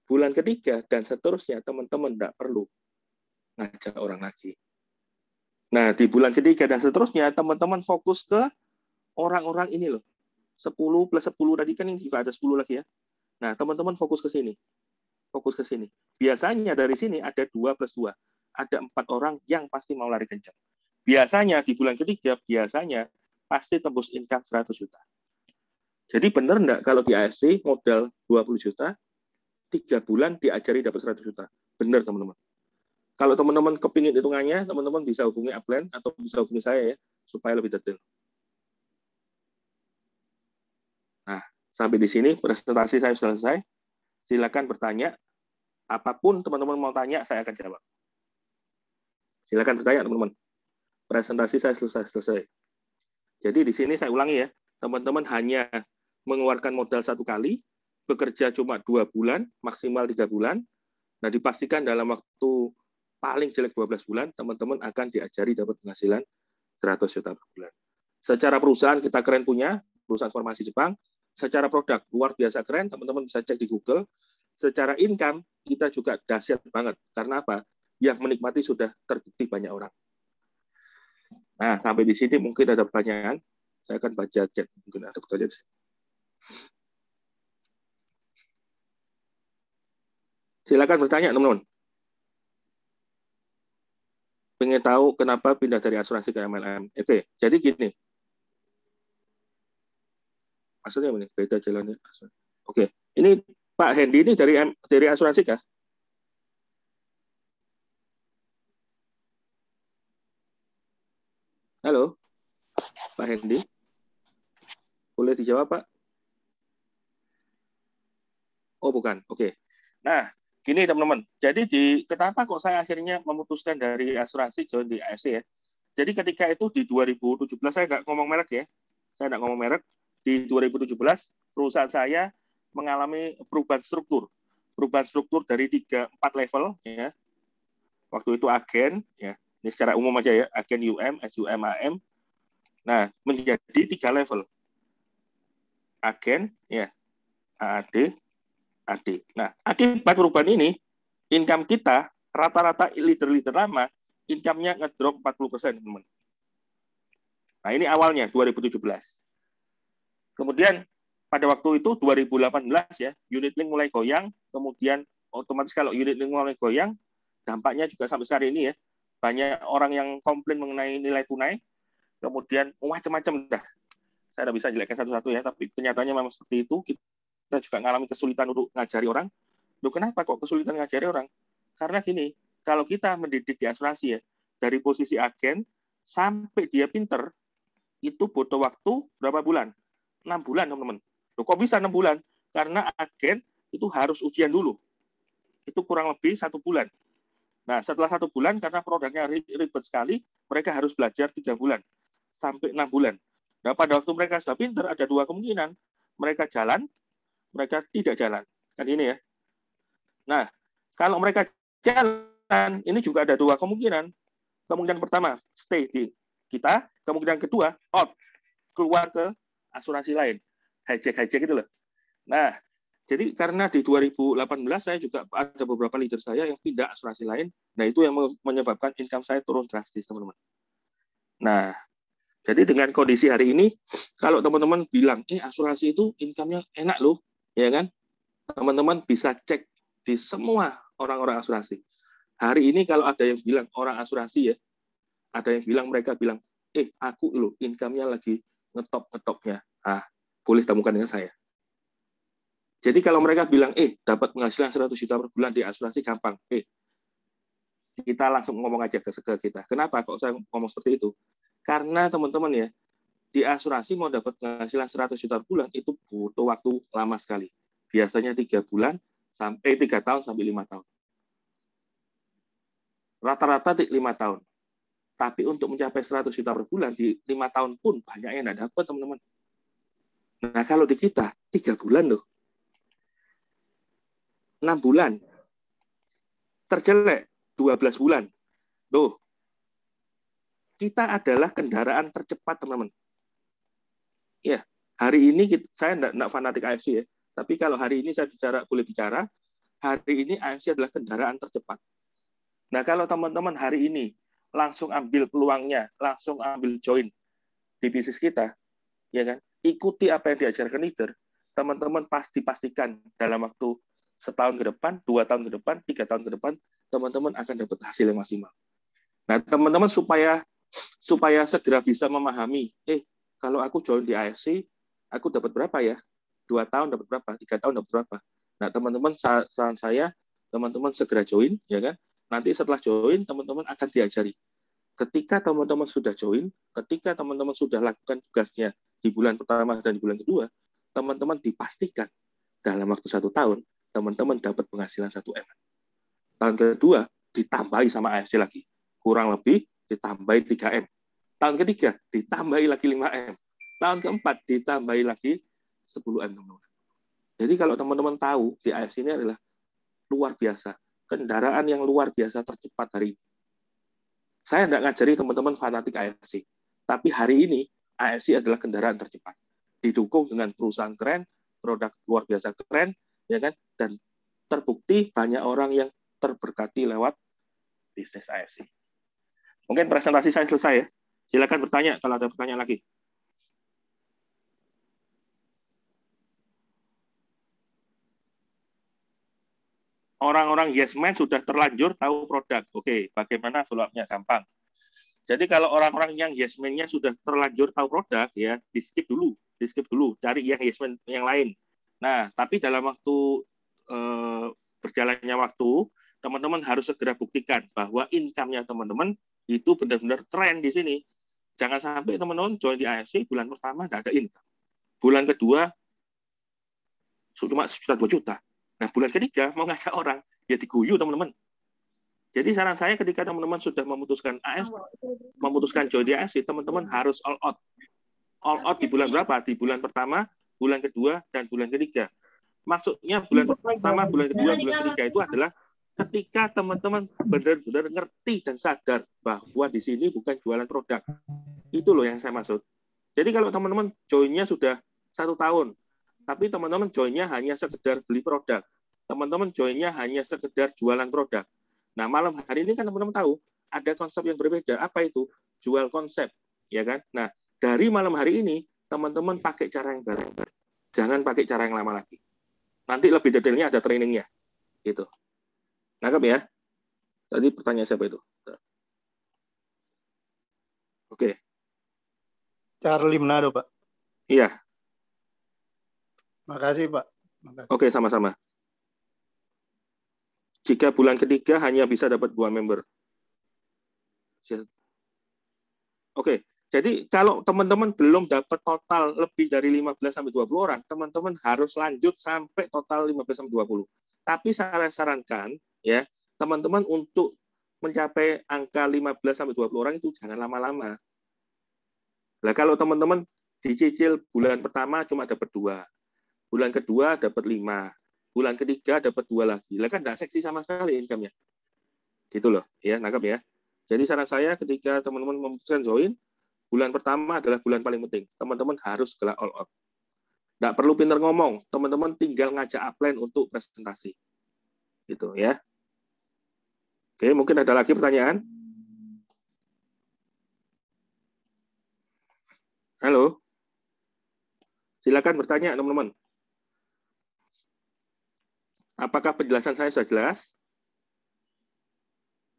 Bulan ketiga dan seterusnya teman-teman tidak perlu ngajak orang lagi. Nah, di bulan ketiga dan seterusnya teman-teman fokus ke orang-orang ini loh. 10 plus 10 tadi kan ini juga ada 10 lagi ya. Nah, teman-teman fokus ke sini. Fokus ke sini. Biasanya dari sini ada 2 plus 2. Ada 4 orang yang pasti mau lari kencang. Biasanya di bulan ketiga, biasanya pasti tembus income 100 juta. Jadi benar enggak kalau di AFC modal 20 juta, 3 bulan diajari dapat 100 juta. Benar, teman-teman. Kalau teman-teman kepingin hitungannya, teman-teman bisa hubungi Upland atau bisa hubungi saya ya, supaya lebih detail. Nah, Sampai di sini presentasi saya sudah selesai. Silakan bertanya. Apapun teman-teman mau tanya, saya akan jawab. Silakan bertanya, teman-teman. Presentasi saya selesai. Jadi di sini saya ulangi ya, teman-teman hanya mengeluarkan modal 1 kali, bekerja cuma 2 bulan, maksimal 3 bulan. Nah, dipastikan dalam waktu paling jelek 12 bulan, teman-teman akan diajari dapat penghasilan 100 juta per bulan. Secara perusahaan kita keren punya, perusahaan farmasi Jepang. Secara produk luar biasa keren, teman-teman bisa cek di Google. Secara income kita juga dahsyat banget. Karena apa? Yang menikmati sudah terbukti banyak orang. Nah, sampai di sini mungkin ada pertanyaan. Saya akan baca chat. Mungkin ada pertanyaan. Silakan bertanya, teman-teman. Pengen tahu kenapa pindah dari asuransi ke MLM. Oke, jadi gini. Maksudnya ini beda jalannya. Oke, ini Pak Hendy ini dari asuransi kah? Halo, Pak Hendy. Boleh dijawab, Pak? Oh, bukan. Oke. Nah, gini teman-teman. Jadi kenapa kok saya akhirnya memutuskan dari asuransi join di AFC ya? Jadi ketika itu di 2017, saya nggak ngomong merek ya. Saya nggak ngomong merek. Di 2017, perusahaan saya mengalami perubahan struktur. Perubahan struktur dari 3-4 level ya. Waktu itu agen ya. Ini secara umum aja ya, agen UM, SUM, AM. Nah, menjadi 3 level. Agen ya, AAD, AD. Nah, akibat perubahan ini, income kita rata-rata leader-leader lama, income-nya ngedrop 40%, teman-teman. Nah, ini awalnya 2017. Kemudian pada waktu itu 2018 ya, unit link mulai goyang, kemudian otomatis kalau unit link mulai goyang, dampaknya juga sampai sekarang ini ya, banyak orang yang komplain mengenai nilai tunai, kemudian macam-macam dah. Saya tidak bisa jelaskan satu-satu ya, tapi kenyataannya memang seperti itu. Kita juga mengalami kesulitan untuk ngajari orang. Loh, kenapa kok kesulitan ngajari orang? Karena gini, kalau kita mendidik di asuransi ya, dari posisi agen sampai dia pinter, itu butuh waktu berapa bulan? 6 bulan, teman-teman. Loh, kok bisa 6 bulan? Karena agen itu harus ujian dulu. Itu kurang lebih 1 bulan. Nah, setelah 1 bulan, karena produknya ribet sekali, mereka harus belajar 3 bulan. Sampai 6 bulan. Nah, pada waktu mereka sudah pinter, ada 2 kemungkinan. Mereka jalan, mereka tidak jalan. Kan ini ya. Nah, kalau mereka jalan, ini juga ada 2 kemungkinan. Kemungkinan pertama, stay di kita. Kemungkinan kedua, out. Keluar ke asuransi lain. Hijack gitu loh. Nah, jadi karena di 2018 saya juga ada beberapa leader saya yang pindah asuransi lain. Nah, itu yang menyebabkan income saya turun drastis, teman-teman. Nah, jadi dengan kondisi hari ini, kalau teman-teman bilang, asuransi itu income-nya enak loh, ya kan? Teman-teman bisa cek di semua orang-orang asuransi. Hari ini kalau ada yang bilang orang asuransi ya, ada yang bilang mereka bilang, aku loh income-nya lagi ngetop-ngetopnya. Boleh temukan dengan saya. Jadi kalau mereka bilang, dapat penghasilan 100 juta per bulan di asuransi gampang. Kita langsung ngomong aja ke kita. Kenapa kok saya ngomong seperti itu? Karena teman-teman ya, di asuransi mau dapat penghasilan 100 juta per bulan itu butuh waktu lama sekali. Biasanya 3 bulan sampai 3 tahun sampai 5 tahun. Rata-rata 5 tahun. Tapi untuk mencapai 100 juta per bulan di 5 tahun pun banyak yang tidak dapat, teman-teman. Nah, kalau di kita 3 bulan loh. 6 bulan. Terjelek 12 bulan. Loh, kita adalah kendaraan tercepat, teman-teman. Ya, hari ini saya tidak fanatik AFC ya, tapi kalau hari ini saya boleh bicara, hari ini AFC adalah kendaraan tercepat. Nah, kalau teman-teman hari ini langsung ambil peluangnya, langsung ambil join di bisnis kita, ya kan? Ikuti apa yang diajarkan leader, teman-teman pastikan dalam waktu setahun ke depan, 2 tahun ke depan, 3 tahun ke depan, teman-teman akan dapat hasil yang maksimal. Nah, teman-teman supaya segera bisa memahami, kalau aku join di AFC, aku dapat berapa ya? 2 tahun dapat berapa? 3 tahun dapat berapa? Nah, teman-teman, saran saya, teman-teman segera join, ya kan? Nanti setelah join, teman-teman akan diajari. Ketika teman-teman sudah join, ketika teman-teman sudah lakukan tugasnya di bulan pertama dan di bulan kedua, teman-teman dipastikan dalam waktu 1 tahun, teman-teman dapat penghasilan 1 M. Tahun kedua, ditambahi sama AFC lagi. Kurang lebih ditambahi 3 M. Tahun ketiga, ditambahi lagi 5 M. Tahun keempat, ditambahi lagi 10 M, teman-teman. Jadi kalau teman-teman tahu, di AFC ini adalah luar biasa. Kendaraan yang luar biasa tercepat hari ini. Saya tidak ngajari teman-teman fanatik AFC. Tapi hari ini, AFC adalah kendaraan tercepat. Didukung dengan perusahaan keren, produk luar biasa keren, ya kan? Dan terbukti banyak orang yang terberkati lewat bisnis AFC. Mungkin presentasi saya selesai ya. Silakan bertanya kalau ada pertanyaan lagi. Orang-orang yes man sudah terlanjur tahu produk. Oke, bagaimana follow-up-nya? Gampang. Jadi kalau orang-orang yang yes man-nya sudah terlanjur tahu produk, ya di skip dulu, cari yang yes man yang lain. Nah, tapi dalam waktu berjalannya waktu, teman-teman harus segera buktikan bahwa income-nya teman-teman itu benar-benar keren di sini. Jangan sampai teman-teman join di AFC bulan pertama nggak ada income. Bulan kedua cuma 1 juta 2 juta. Nah, bulan ketiga mau ngajak orang, ya diguyu teman-teman. Jadi saran saya ketika teman-teman sudah memutuskan join di AFC, teman-teman harus all out. All out di bulan berapa? Di bulan pertama, bulan kedua, dan bulan ketiga. Maksudnya bulan pertama, bulan kedua, bulan ketiga itu adalah ketika teman-teman benar-benar ngerti dan sadar bahwa di sini bukan jualan produk. Itu loh yang saya maksud. Jadi kalau teman-teman join-nya sudah 1 tahun, tapi teman-teman join-nya hanya sekedar beli produk. Teman-teman join-nya hanya sekedar jualan produk. Nah, malam hari ini kan teman-teman tahu, ada konsep yang berbeda. Apa itu? Jual konsep. Ya kan? Nah, dari malam hari ini, teman-teman pakai cara yang baru. Jangan pakai cara yang lama lagi. Nanti lebih detailnya ada trainingnya. Gitu. Nangkep ya? Tadi pertanyaan siapa itu? Oke. Charlie Manado, Pak. Iya. Makasih, Pak. Makasih. Oke, sama-sama. Jika bulan ketiga hanya bisa dapat 2 member. Oke, jadi kalau teman-teman belum dapat total lebih dari 15-20 orang, teman-teman harus lanjut sampai total 15-20. Tapi saya sarankan, ya, teman-teman untuk mencapai angka 15-20 orang itu jangan lama-lama. Nah, kalau teman-teman dicicil bulan pertama cuma dapat 2, bulan kedua dapat 5, bulan ketiga dapat 2 lagi. Lah kan nggak seksi sama sekali income-nya. Gitu loh, ya, nangkep ya. Jadi saran saya ketika teman-teman memutuskan join, bulan pertama adalah bulan paling penting. Teman-teman harus gelar all out. Nggak perlu pinter ngomong, teman-teman tinggal ngajak upline untuk presentasi. Gitu ya. Oke, mungkin ada lagi pertanyaan? Halo? Silakan bertanya, teman-teman. Apakah penjelasan saya sudah jelas?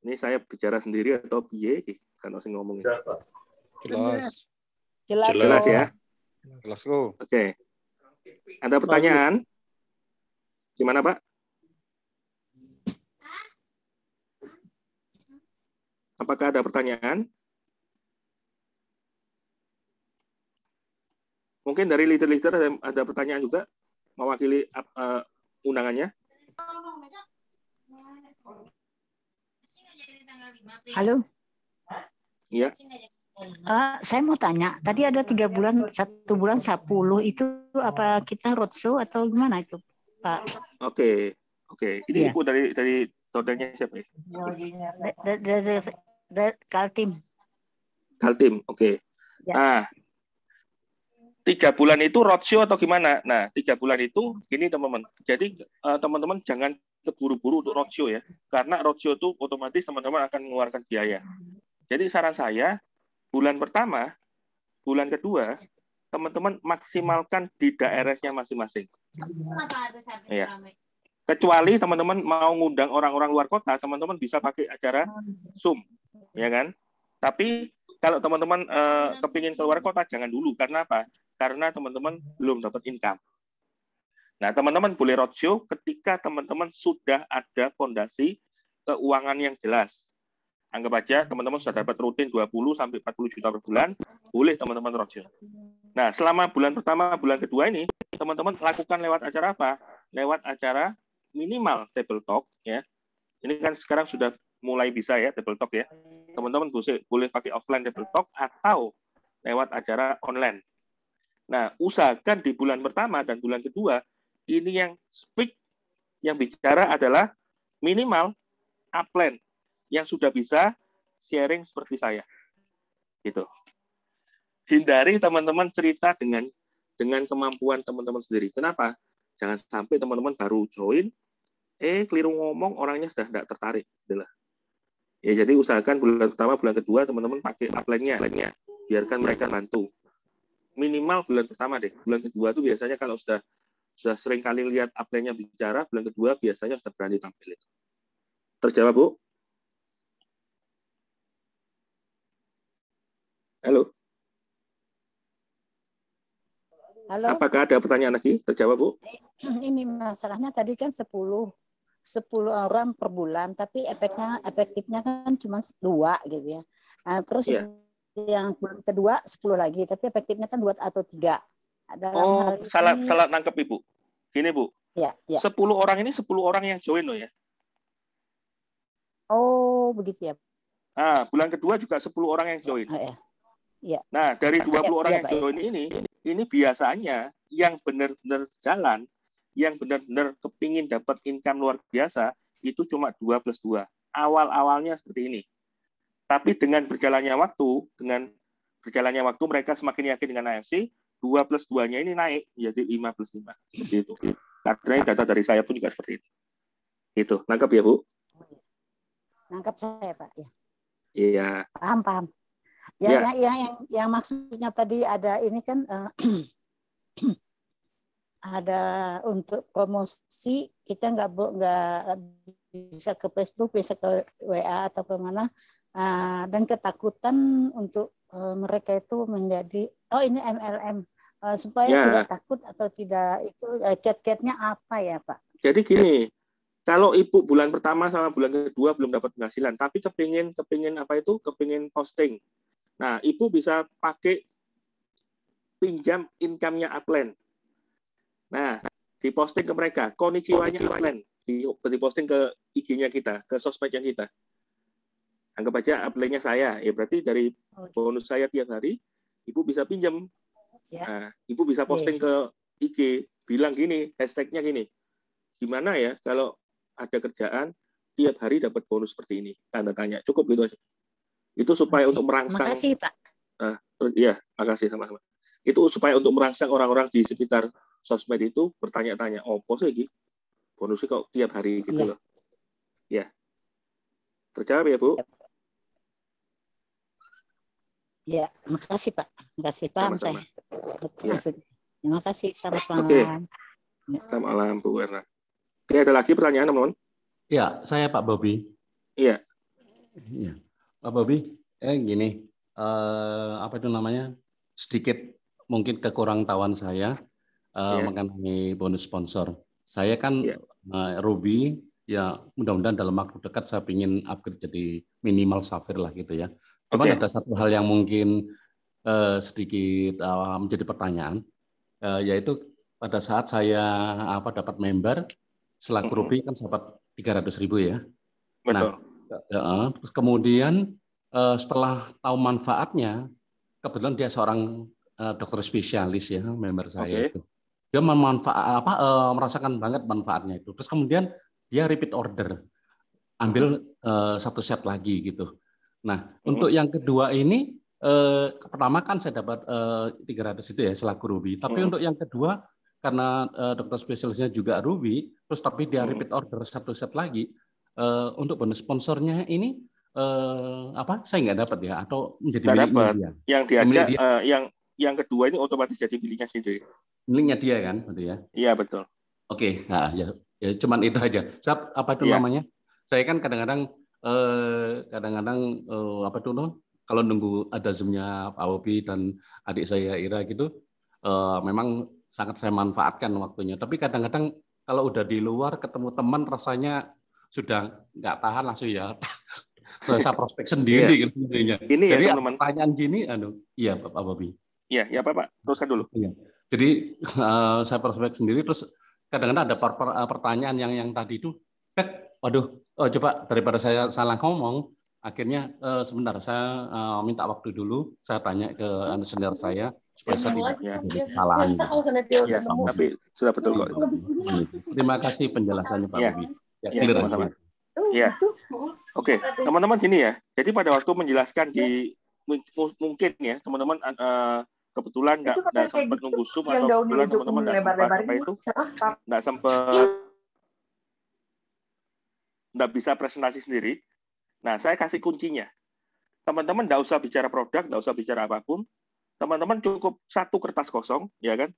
Ini saya bicara sendiri atau piye? Kan harus ngomong. Jelas. Jelas ya? Jelas kok. Oke. Ada pertanyaan? Gimana, Pak? Apakah ada pertanyaan? Mungkin dari leader-leader ada pertanyaan juga mewakili undangannya. Halo. Iya. Saya mau tanya, tadi ada 3 bulan, 1 bulan 10 itu apa kita roadshow atau gimana itu, Pak? Oke. Ini Iya. Ibu dari totalnya siapa ya? Dari Kaltim. Kaltim, oke. Ya. Nah, 3 bulan itu roadshow atau gimana? Nah, 3 bulan itu gini teman-teman. Jadi teman-teman jangan keburu-buru untuk roadshow ya. Karena roadshow itu otomatis teman-teman akan mengeluarkan biaya. Jadi saran saya, bulan pertama, bulan kedua, teman-teman maksimalkan di daerahnya masing-masing. Ya. Kecuali teman-teman mau ngundang orang-orang luar kota, teman-teman bisa pakai acara Zoom, ya kan? Tapi kalau teman-teman kepingin keluar kota, jangan dulu. Karena apa? Karena teman-teman belum dapat income. Nah, teman-teman boleh roadshow ketika teman-teman sudah ada fondasi keuangan yang jelas. Anggap aja teman-teman sudah dapat rutin 20 sampai 40 juta per bulan, boleh teman-teman roadshow. Nah, selama bulan pertama, bulan kedua ini, teman-teman lakukan lewat acara apa? Lewat acara minimal table talk ya. Ini kan sekarang sudah mulai bisa ya table talk ya. Teman-teman boleh pakai offline table talk atau lewat acara online. Nah, usahakan di bulan pertama dan bulan kedua ini yang speak, yang bicara adalah minimal upline yang sudah bisa sharing seperti saya. Gitu. Hindari teman-teman cerita dengan kemampuan teman-teman sendiri. Kenapa? Jangan sampai teman-teman baru join, keliru ngomong, orangnya sudah tidak tertarik. Itulah. Ya, jadi usahakan bulan pertama, bulan kedua teman-teman pakai upline-nya. Biarkan mereka bantu. Minimal bulan pertama deh. Bulan kedua itu biasanya kalau sudah sering kali lihat upline-nya bicara, bulan kedua biasanya sudah berani tampil. Terjawab, Bu? Halo? Halo. Apakah ada pertanyaan lagi? Terjawab, Bu? Ini masalahnya tadi kan 10 orang per bulan, tapi efektifnya kan cuma 2 gitu ya. Nah, terus yang bulan kedua 10 lagi, tapi efektifnya kan 2 atau 3. Salah nangkep Ibu. Gini, Bu. Ya. 10 orang ini 10 orang yang join loh ya. Oh, begitu ya. Nah, bulan kedua juga 10 orang yang join. Ya. Nah, dari 20 orang yang join ini biasanya yang benar-benar jalan, yang benar-benar kepingin dapat income luar biasa, itu cuma 2 plus 2. Awal-awalnya seperti ini. Tapi dengan berjalannya waktu mereka semakin yakin dengan AFC, 2 plus 2-nya ini naik menjadi 5 plus 5. Gitu. Karena data dari saya pun juga seperti itu. Itu. Nangkap ya, Bu? Nangkap saya, Pak. Ya. Iya. Paham. Yang maksudnya tadi ada ini kan ada untuk promosi, kita nggak bisa ke Facebook, bisa ke WA atau kemana, dan ketakutan untuk mereka itu menjadi ini MLM, supaya tidak takut atau tidak itu cat-catnya apa ya, Pak? Jadi gini, kalau Ibu bulan pertama sama bulan kedua belum dapat penghasilan, tapi kepingin posting. Nah, Ibu bisa pakai pinjam income-nya upline. Nah, diposting ke mereka, konnichiwa-nya upline, diposting ke IG-nya kita, ke sosmednya kita. Anggap aja upline-nya saya, ya berarti dari bonus saya tiap hari, Ibu bisa pinjam. Nah, Ibu bisa posting ke IG, bilang gini, hashtag-nya gini, gimana ya kalau ada kerjaan, tiap hari dapat bonus seperti ini, tanda tanya, cukup gitu aja. Itu supaya untuk merangsang. Makasih, Pak. Iya, makasih sama-sama. Itu supaya untuk merangsang orang-orang di sekitar sosmed itu bertanya-tanya, apa sih ini? Bonusnya kok tiap hari gitu loh. Ya. Terjawab ya, Bu? Ya, makasih, Pak. Makasih, paham saya. Terima kasih, selamat malam. Oke. Selamat malam, Bu Werna. Oke, ada lagi pertanyaan, teman-teman? Ya, saya Pak Bobi. Iya. Pak Bobi, gini, apa itu namanya, sedikit mungkin kekurangtahuan saya mengenai bonus sponsor. Saya kan Ruby, ya mudah-mudahan dalam waktu dekat saya ingin upgrade jadi minimal Safir lah gitu ya. Cuman ada satu hal yang mungkin sedikit menjadi pertanyaan, yaitu pada saat saya dapat member, selaku Ruby kan dapat 300.000 ya. Betul. Nah, terus kemudian setelah tahu manfaatnya, kebetulan dia seorang dokter spesialis ya, member saya itu. Dia merasakan banget manfaatnya itu. Terus kemudian dia repeat order, ambil 1 set lagi gitu. Nah, untuk yang kedua ini, pertama kan saya dapat 300 itu ya selaku Ruby. Tapi untuk yang kedua, karena dokter spesialisnya juga Ruby, terus tapi dia repeat order 1 set lagi, untuk bonus sponsornya ini saya nggak dapat ya, atau menjadi miliknya dia. Yang diajak yang kedua ini otomatis jadi miliknya sendiri. Miliknya dia kan, betul ya? Iya betul. Oke, nah ya cuman itu aja. Apa itu namanya? Saya kan kadang-kadang kalau nunggu ada zoom-nya Pak Wobi dan adik saya Ira gitu, memang sangat saya manfaatkan waktunya. Tapi kadang-kadang kalau udah di luar ketemu teman rasanya sudah nggak tahan langsung ya Saya prospek sendiri kan sebenarnya. Ini ya Jadi teman-teman. pertanyaan gini, iya Pak Bobi. Iya, Pak. Teruskan dulu. Iya. Jadi saya prospek sendiri, terus kadang-kadang ada pertanyaan yang tadi itu, waduh, coba daripada saya salah ngomong, akhirnya sebentar saya minta waktu dulu, saya tanya ke senior saya supaya saya tidak ada kesalahan. Ya, tapi sudah betul kok. Terima kasih penjelasannya Pak Bobi. Ya, clear. Sama-sama. Ya, oke, teman-teman gini ya. Jadi pada waktu menjelaskan mungkin ya teman-teman kebetulan nggak sempat nunggu Zoom atau kebetulan teman-teman nggak sempat apa itu nggak sempat nggak bisa presentasi sendiri. Nah, saya kasih kuncinya. Teman-teman nggak usah bicara produk, nggak usah bicara apapun. Teman-teman cukup satu kertas kosong, ya kan?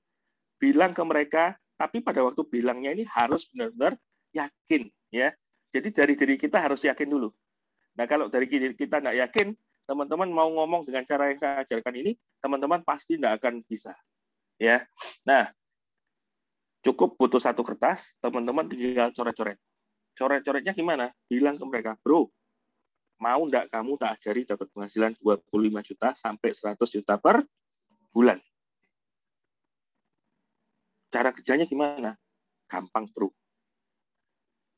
Bilang ke mereka, tapi pada waktu bilangnya ini harus benar-benar yakin, ya. Jadi dari diri kita harus yakin dulu. Nah, kalau dari diri kita nggak yakin, teman-teman mau ngomong dengan cara yang saya ajarkan ini, teman-teman pasti nggak akan bisa, ya. Nah, cukup butuh satu kertas, teman-teman tinggal coret-coret. Coret-coretnya gimana? Bilang ke mereka, bro, mau nggak kamu tak ajari dapat penghasilan 25 juta sampai 100 juta per bulan? Cara kerjanya gimana? Gampang, bro.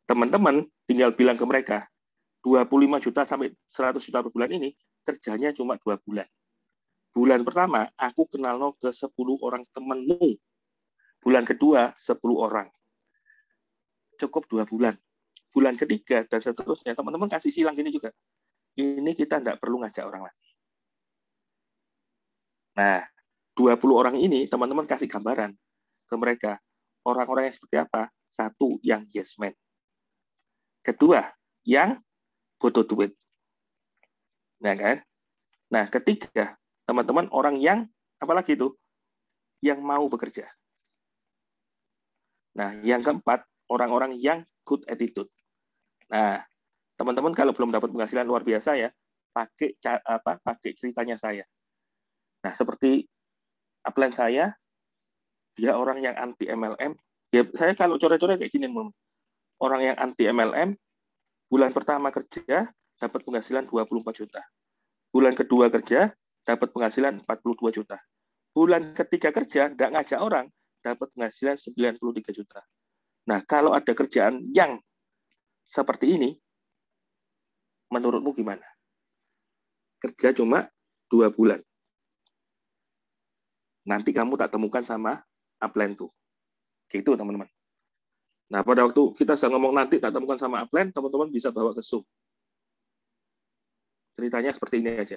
Teman-teman tinggal bilang ke mereka, 25 juta sampai 100 juta per bulan ini, kerjanya cuma 2 bulan. Bulan pertama, aku kenal lo ke 10 orang temanmu. Bulan kedua, 10 orang. Cukup 2 bulan. Bulan ketiga, dan seterusnya, teman-teman kasih silang gini juga. Ini kita tidak perlu ngajak orang lagi. Nah, 20 orang ini, teman-teman kasih gambaran ke mereka. Orang-orang yang seperti apa? Satu, yang yes man. Kedua, yang butuh duit. Nah, kan? Nah, ketiga, teman-teman orang yang, apalagi itu? Yang mau bekerja. Nah, yang keempat, orang-orang yang good attitude. Nah, teman-teman kalau belum dapat penghasilan luar biasa ya, pakai ceritanya saya. Nah, seperti upline saya, dia orang yang anti MLM. Ya, saya kalau coret-coret kayak gini, orang yang anti MLM, bulan pertama kerja, dapat penghasilan 24 juta. Bulan kedua kerja, dapat penghasilan 42 juta. Bulan ketiga kerja, nggak ngajak orang, dapat penghasilan 93 juta. Nah, kalau ada kerjaan yang seperti ini, menurutmu gimana? Kerja cuma 2 bulan. Nanti kamu tak temukan sama upline-ku. Gitu, teman-teman. Nah, pada waktu kita sedang ngomong nanti tak temukan sama upline, teman-teman bisa bawa ke Zoom. Ceritanya seperti ini aja.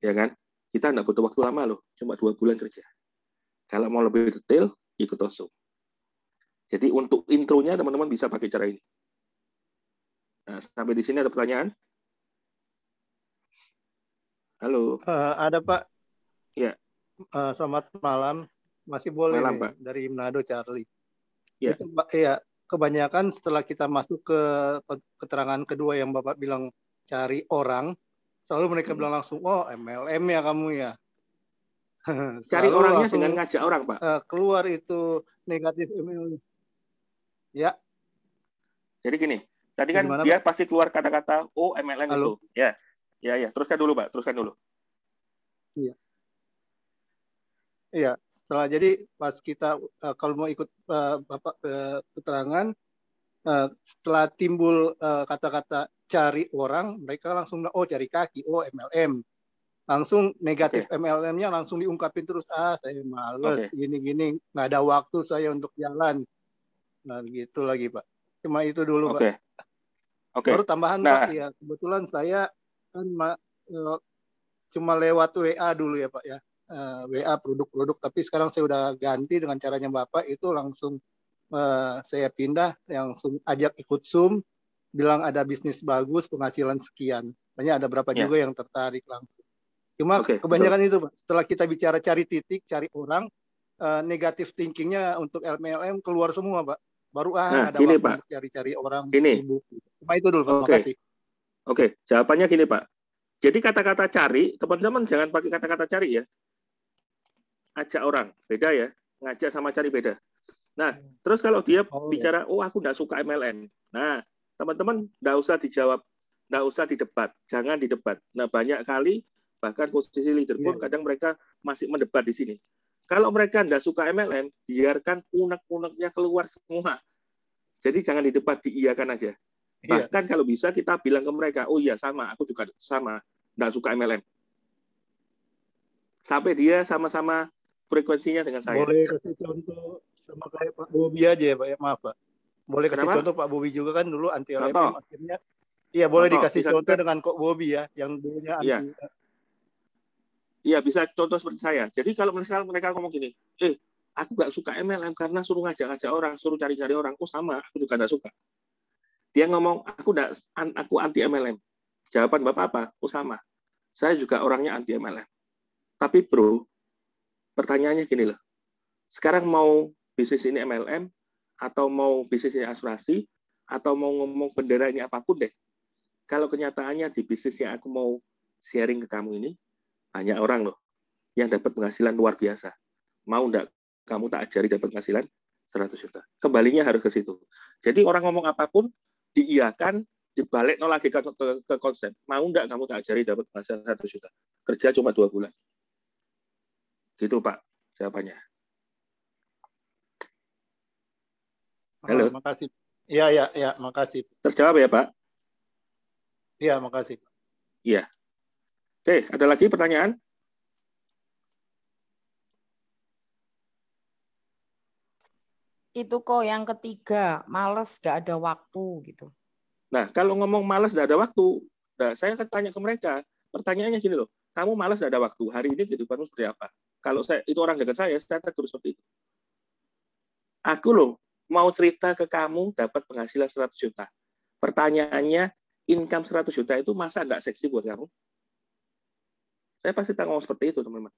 Ya kan? Kita nggak butuh waktu lama loh, cuma 2 bulan kerja. Kalau mau lebih detail, ikut Zoom. Jadi untuk intronya teman-teman bisa pakai cara ini. Nah, sampai di sini ada pertanyaan? Halo. Ada Pak. Ya. Selamat malam. Masih boleh malam, nih, Pak. dari Manado, Charlie. Ya. Itu Pak, ya, kebanyakan setelah kita masuk ke keterangan kedua yang Bapak bilang cari orang, selalu mereka bilang langsung, oh MLM ya kamu ya. Cari orangnya dengan ngajak orang, Pak. Keluar itu negatif MLM. Ya. Jadi gini, tadi kan gimana, dia Pak? Pasti keluar kata-kata, oh MLM. Halo? Itu. Ya. Teruskan dulu, Pak. Teruskan dulu. Iya. Iya. Setelah jadi pas kita kalau mau ikut Bapak keterangan, setelah timbul kata-kata cari orang, mereka langsung cari kaki, MLM. Langsung negatif MLM-nya langsung diungkapin terus, saya males, gini-gini, nggak ada waktu saya untuk jalan. Nah, gitu lagi, Pak. Cuma itu dulu, Pak. Baru tambahan, Pak, ya kebetulan saya kan cuma lewat WA dulu ya, Pak ya. WA produk-produk, tapi sekarang saya udah ganti dengan caranya Bapak, itu langsung saya pindah, langsung ajak ikut Zoom, bilang ada bisnis bagus, penghasilan sekian. Banyak ada berapa juga yang tertarik langsung. Cuma kebanyakan itu, Pak. Setelah kita bicara cari titik, cari orang, negatif thinkingnya untuk MLM keluar semua, Pak. Baru ada waktu Pak, untuk cari-cari orang sibuk. Cuma itu dulu, Pak. Terima kasih. Oke, jawabannya gini, Pak. Jadi kata-kata cari, teman-teman jangan pakai kata-kata cari ya. Ajak orang, beda ya. Ngajak sama cari beda. Nah, terus kalau dia bicara, aku nggak suka MLM. Nah, Teman-teman nggak usah dijawab, nggak usah didebat, jangan didebat. Nah, banyak kali bahkan posisi leader pun kadang mereka masih mendebat di sini. Kalau mereka nggak suka MLM, biarkan unek-uneknya keluar semua. Jadi jangan didebat, diiyakan aja. Bahkan kalau bisa kita bilang ke mereka, oh iya sama, aku juga sama, nggak suka MLM. Sampai dia sama-sama frekuensinya dengan saya. Boleh kasih contoh sama kayak Pak Bobi aja ya Pak, ya maaf Pak. Boleh kasih contoh Pak Bobi juga kan dulu anti LMM akhirnya. Iya boleh dikasih contoh dengan Kok Bobi ya, yang dulunya anti. Iya bisa contoh seperti saya. Jadi kalau misalnya mereka ngomong gini, aku nggak suka MLM karena suruh ngajak-ngajak orang, suruh cari-cari orang. Oh sama, aku juga nggak suka. Dia ngomong, aku anti MLM. Jawaban Bapak apa? Oh sama. Saya juga orangnya anti MLM. Tapi bro, pertanyaannya gini loh. Sekarang mau bisnis ini MLM, atau mau bisnis ini asuransi, atau mau ngomong bendera ini apapun deh. Kalau kenyataannya di bisnis yang aku mau sharing ke kamu ini, banyak orang loh yang dapat penghasilan luar biasa. Mau enggak kamu tak ajari dapat penghasilan 100 juta. Kembalinya harus ke situ. Jadi orang ngomong apapun, diiyakan, dibalik lagi ke konsep. Mau enggak kamu tak ajari dapat penghasilan 100 juta. Kerja cuma 2 bulan. Gitu Pak, jawabannya. Halo. Makasih. Iya, makasih. Terjawab ya Pak? Iya, makasih. Iya. Oke, ada lagi pertanyaan? Itu kok yang ketiga, males gak ada waktu gitu. Nah, kalau ngomong males gak ada waktu, nah, saya akan tanya ke mereka. Pertanyaannya gini loh, kamu malas gak ada waktu, hari ini kehidupanmu seperti apa? Kalau itu orang dekat saya tegur seperti itu. Aku loh, mau cerita ke kamu dapat penghasilan 100 juta. Pertanyaannya, income 100 juta itu masa nggak seksi buat kamu? Saya pasti ngomong seperti itu, teman-teman.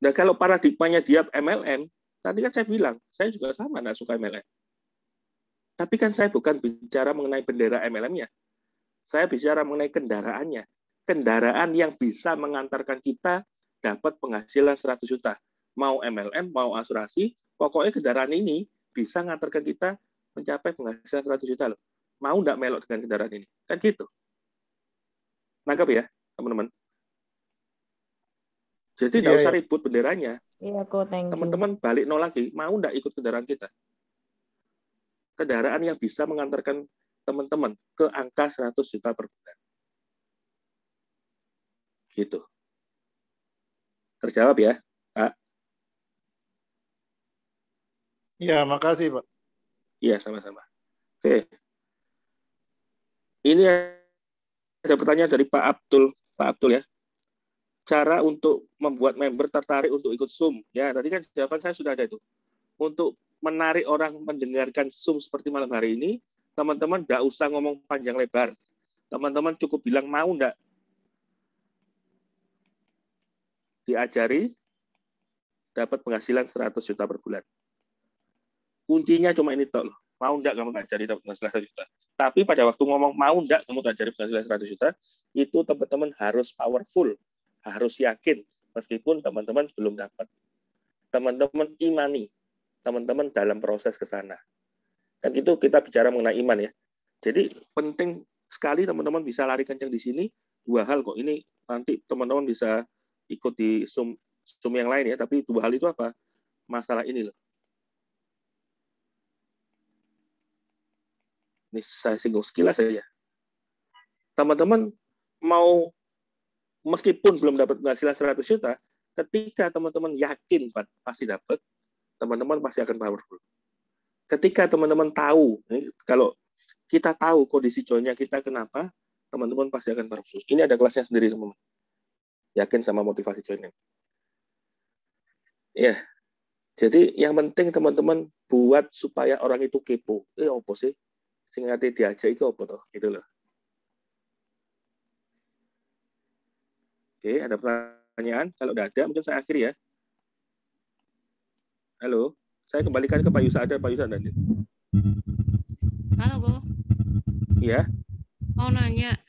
Nah, kalau paradigmanya dia MLM, tadi kan saya bilang, saya juga sama nggak suka MLM. Tapi kan saya bukan bicara mengenai bendera MLM-nya. Saya bicara mengenai kendaraannya. Kendaraan yang bisa mengantarkan kita dapat penghasilan 100 juta. Mau MLM, mau asuransi, pokoknya kendaraan ini bisa mengantarkan kita mencapai penghasilan 100 juta loh. Mau nggak melok dengan kendaraan ini? Kan gitu. Nangkep ya, teman-teman? Jadi nggak usah ribut benderanya. Iya, kok, thank you. Teman-teman balik nol lagi, mau nggak ikut kendaraan kita? Kendaraan yang bisa mengantarkan teman-teman ke angka 100 juta per bulan. Gitu. Terjawab ya, Pak? Iya, makasih Pak. Iya, sama-sama. Oke. Ini ada pertanyaan dari Pak Abdul. Pak Abdul ya. Cara untuk membuat member tertarik untuk ikut Zoom. Ya, tadi kan jawaban saya sudah ada itu. Untuk menarik orang mendengarkan Zoom seperti malam hari ini, teman-teman nggak usah ngomong panjang lebar. Teman-teman cukup bilang mau nggak diajari dapat penghasilan 100 juta per bulan. Kuncinya cuma ini toh, mau nggak kamu ajari dapat penghasilan 100 juta. Tapi pada waktu ngomong mau nggak kamu ajari penghasilan 100 juta, itu teman-teman harus powerful, harus yakin meskipun teman-teman belum dapat. Teman-teman imani, teman-teman dalam proses ke sana. Kan itu kita bicara mengenai iman ya. Jadi penting sekali teman-teman bisa lari kencang di sini. Dua hal kok ini nanti teman-teman bisa ikut di Zoom yang lain ya. Tapi dua hal itu apa? Masalah ini loh. Ini saya singgung sekilas saja. Teman-teman mau meskipun belum dapat penghasilan 100 juta, ketika teman-teman yakin pasti dapat, teman-teman pasti akan powerful. Ketika teman-teman tahu, kalau kita tahu kondisi joinnya kita kenapa, teman-teman pasti akan powerful. Ini ada kelasnya sendiri, teman-teman. Yakin sama motivasi joinnya. Ya, jadi yang penting teman-teman buat supaya orang itu kepo. Apa sih? Sing ati diajak itu apa toh? Gitu loh. Oke, ada pertanyaan? Kalau udah ada, mungkin saya akhiri ya. Halo, saya kembalikan ke Pak Yusada. Pak Yusada. Halo, Bu. Iya. Mau nanya,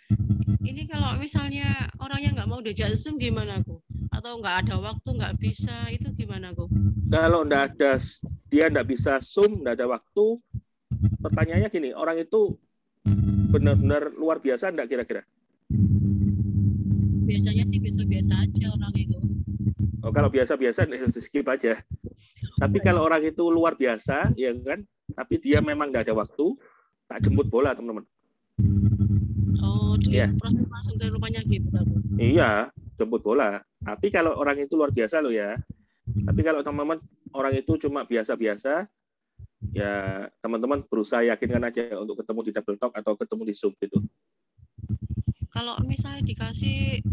ini kalau misalnya orangnya nggak mau diajak Zoom gimana, Bu? Atau nggak ada waktu, nggak bisa, itu gimana, Bu? Kalau dia nggak bisa Zoom, nggak ada waktu, pertanyaannya gini, orang itu benar-benar luar biasa enggak kira-kira? Biasanya sih biasa-biasa aja orang itu. Oh, kalau biasa-biasa skip aja. Tapi kalau orang itu luar biasa, ya kan? Tapi dia memang nggak ada waktu, tak jemput bola, teman-teman. Oh, dia Iya. proses langsung ke rumahnya gitu, aku. Iya, jemput bola. Tapi kalau orang itu luar biasa loh ya. Tapi kalau teman-teman orang itu cuma biasa-biasa, ya teman-teman berusaha yakinkan aja untuk ketemu di double talk atau ketemu di Zoom gitu. Kalau misalnya dikasih,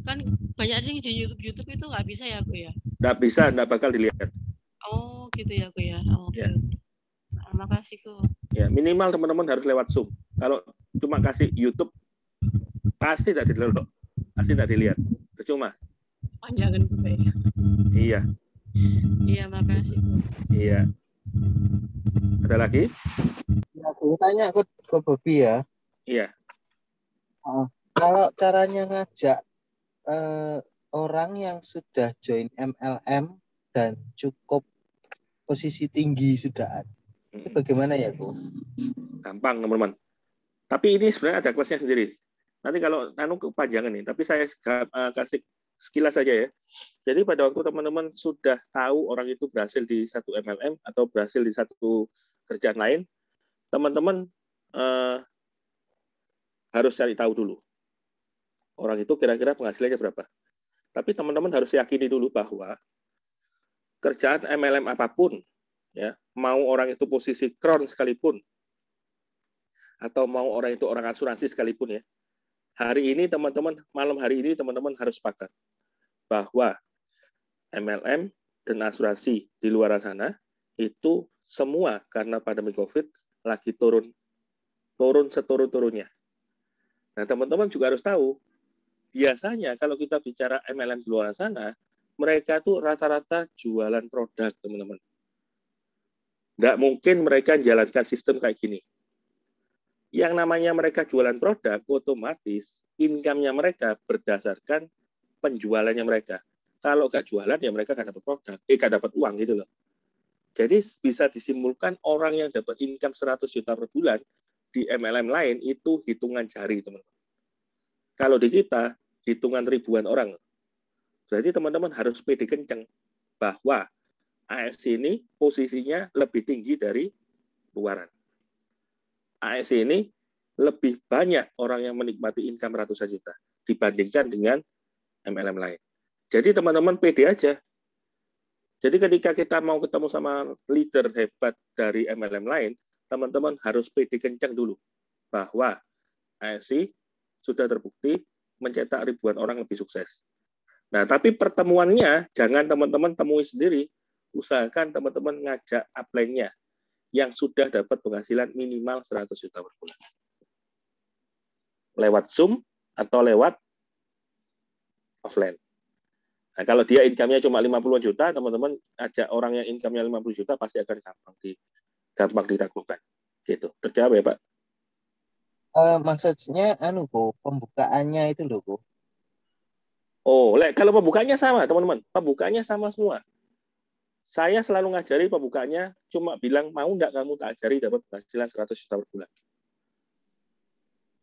kan banyak sih di YouTube itu nggak bisa ya, aku ya? Nggak bisa, nggak bakal dilihat. Oh, gitu ya, aku ya. Oh, Ya. Makasih, kok. Ya, minimal teman-teman harus lewat Zoom. Kalau cuma kasih YouTube, pasti tidak dilihat. Pasti tidak dilihat. Percuma. Panjangan juga ya. Iya. Iya, makasih, kok. Iya. Ada lagi? Ya, aku tanya ke Bobby ya. Iya. Kalau caranya ngajak orang yang sudah join MLM dan cukup posisi tinggi sudah ada, itu bagaimana ya, Bu? Gampang, teman-teman. Tapi ini sebenarnya ada kelasnya sendiri. Nanti kalau kepanjangan nih, tapi saya kasih sekilas saja ya. Jadi pada waktu teman-teman sudah tahu orang itu berhasil di satu MLM atau berhasil di satu kerjaan lain, teman-teman harus cari tahu dulu. Orang itu kira-kira penghasilannya berapa. Tapi teman-teman harus yakini dulu bahwa kerjaan MLM apapun, ya, mau orang itu posisi kron sekalipun, atau mau orang itu orang asuransi sekalipun ya, hari ini teman-teman, malam hari ini teman-teman harus sepakat bahwa MLM dan asuransi di luar sana itu semua karena pandemi COVID lagi turun seturun-turunnya. Nah, teman-teman juga harus tahu, biasanya kalau kita bicara MLM di luar sana, mereka tuh rata-rata jualan produk, teman-teman. Nggak mungkin mereka jalankan sistem kayak gini. Yang namanya mereka jualan produk, otomatis income-nya mereka berdasarkan penjualannya mereka. Kalau nggak jualan, ya mereka nggak dapat produk, nggak dapat uang gitu loh. Jadi bisa disimpulkan orang yang dapat income 100 juta per bulan di MLM lain itu hitungan jari, teman-teman. Kalau di kita, hitungan ribuan orang. Jadi teman-teman harus pede kenceng bahwa ASC ini posisinya lebih tinggi dari luaran. ASC ini lebih banyak orang yang menikmati income ratusan juta dibandingkan dengan MLM lain. Jadi teman-teman pede aja. Jadi ketika kita mau ketemu sama leader hebat dari MLM lain, teman-teman harus pede kencang dulu bahwa ASC sudah terbukti mencetak ribuan orang lebih sukses. Nah, tapi pertemuannya jangan teman-teman temui sendiri, usahakan teman-teman ngajak upline-nya yang sudah dapat penghasilan minimal 100 juta per bulan. Lewat Zoom atau lewat offline. Nah, kalau dia income-nya cuma 50 juta, teman-teman ajak orang yang income-nya 50 juta pasti akan gampang ditaklukkan. Gitu. Terjawab ya, Pak? Maksudnya kok pembukaannya itu loh, kok. Oh, kalau pembukaannya sama, teman-teman. Pembukaannya sama semua. Saya selalu ngajari pembukaannya, cuma bilang, mau nggak kamu tak ajari dapat penghasilan 100 juta per bulan.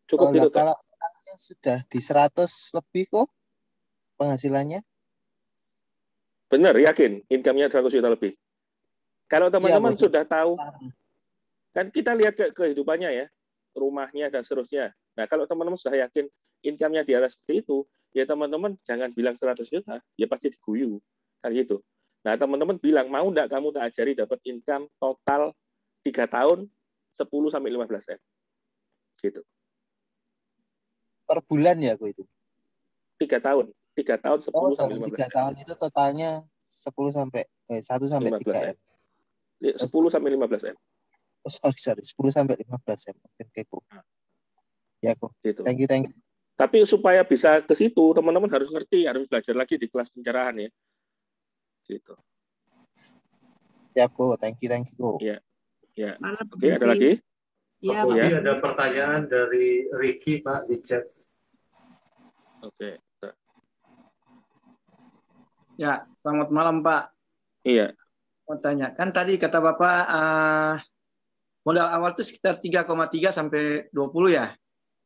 Cukup gitu, Pak. Kalau orangnya sudah di 100 lebih kok penghasilannya? Benar, yakin income-nya 100 juta lebih. Kalau teman-teman sudah tahu, kan kita lihat kehidupannya ya, rumahnya dan seterusnya. Nah, kalau teman-teman sudah yakin income-nya di atas seperti itu, ya teman-teman jangan bilang 100 juta, ya pasti diguyu. Kan gitu. Nah, teman-teman bilang, mau enggak kamu tak ajari dapat income total 3 tahun 10-15 M. Gitu. Per bulan ya, kok itu? 3 tahun. 3 tahun 10-15 M. 3 tahun itu totalnya 1-3 M. 10-15 M. Oh, sorry. 10-15 M. Oke, kok. Ya, kok. Gitu. Thank you. Tapi supaya bisa ke situ, teman-teman harus ngerti, harus belajar lagi di kelas pencerahan ya. Gitu. Ya, kok. Thank you, kok. Ya. Oke, ada lagi? Ya, Pak. Ya. Ada pertanyaan dari Ricky, Pak, di chat. Oke. Ya, selamat malam, Pak. Iya. Mau tanya, kan tadi kata Bapak modal awal itu sekitar 3,3 sampai 20 ya.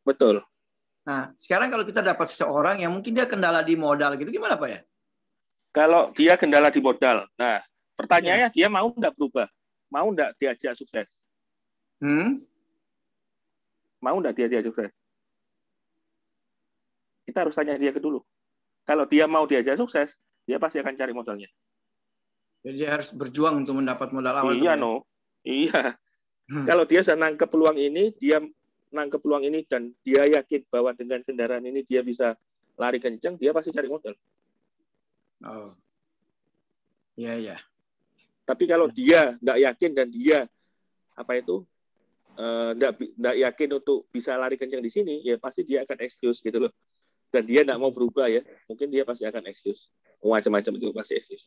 Betul. Nah, sekarang kalau kita dapat seseorang yang mungkin dia kendala di modal gitu, gimana Pak ya? Kalau dia kendala di modal, nah pertanyaannya dia mau nggak berubah? Mau nggak diajak sukses? Mau nggak dia diajak sukses? Kita harus tanya dia dulu. Kalau dia mau diajak sukses, dia pasti akan cari modalnya. Jadi dia harus berjuang untuk mendapat modal awal. Iya, no. Iya. Kalau dia sudah nangkep peluang ini, dia nangkep peluang ini dan dia yakin bahwa dengan kendaraan ini dia bisa lari kencang, dia pasti cari modal. Oh. Iya, iya. Tapi kalau dia nggak yakin dan dia nggak yakin untuk bisa lari kencang di sini, ya pasti dia akan excuse gitu loh. Dan dia nggak mau berubah ya, mungkin dia pasti akan excuse. Macam-macam itu pasti excuse.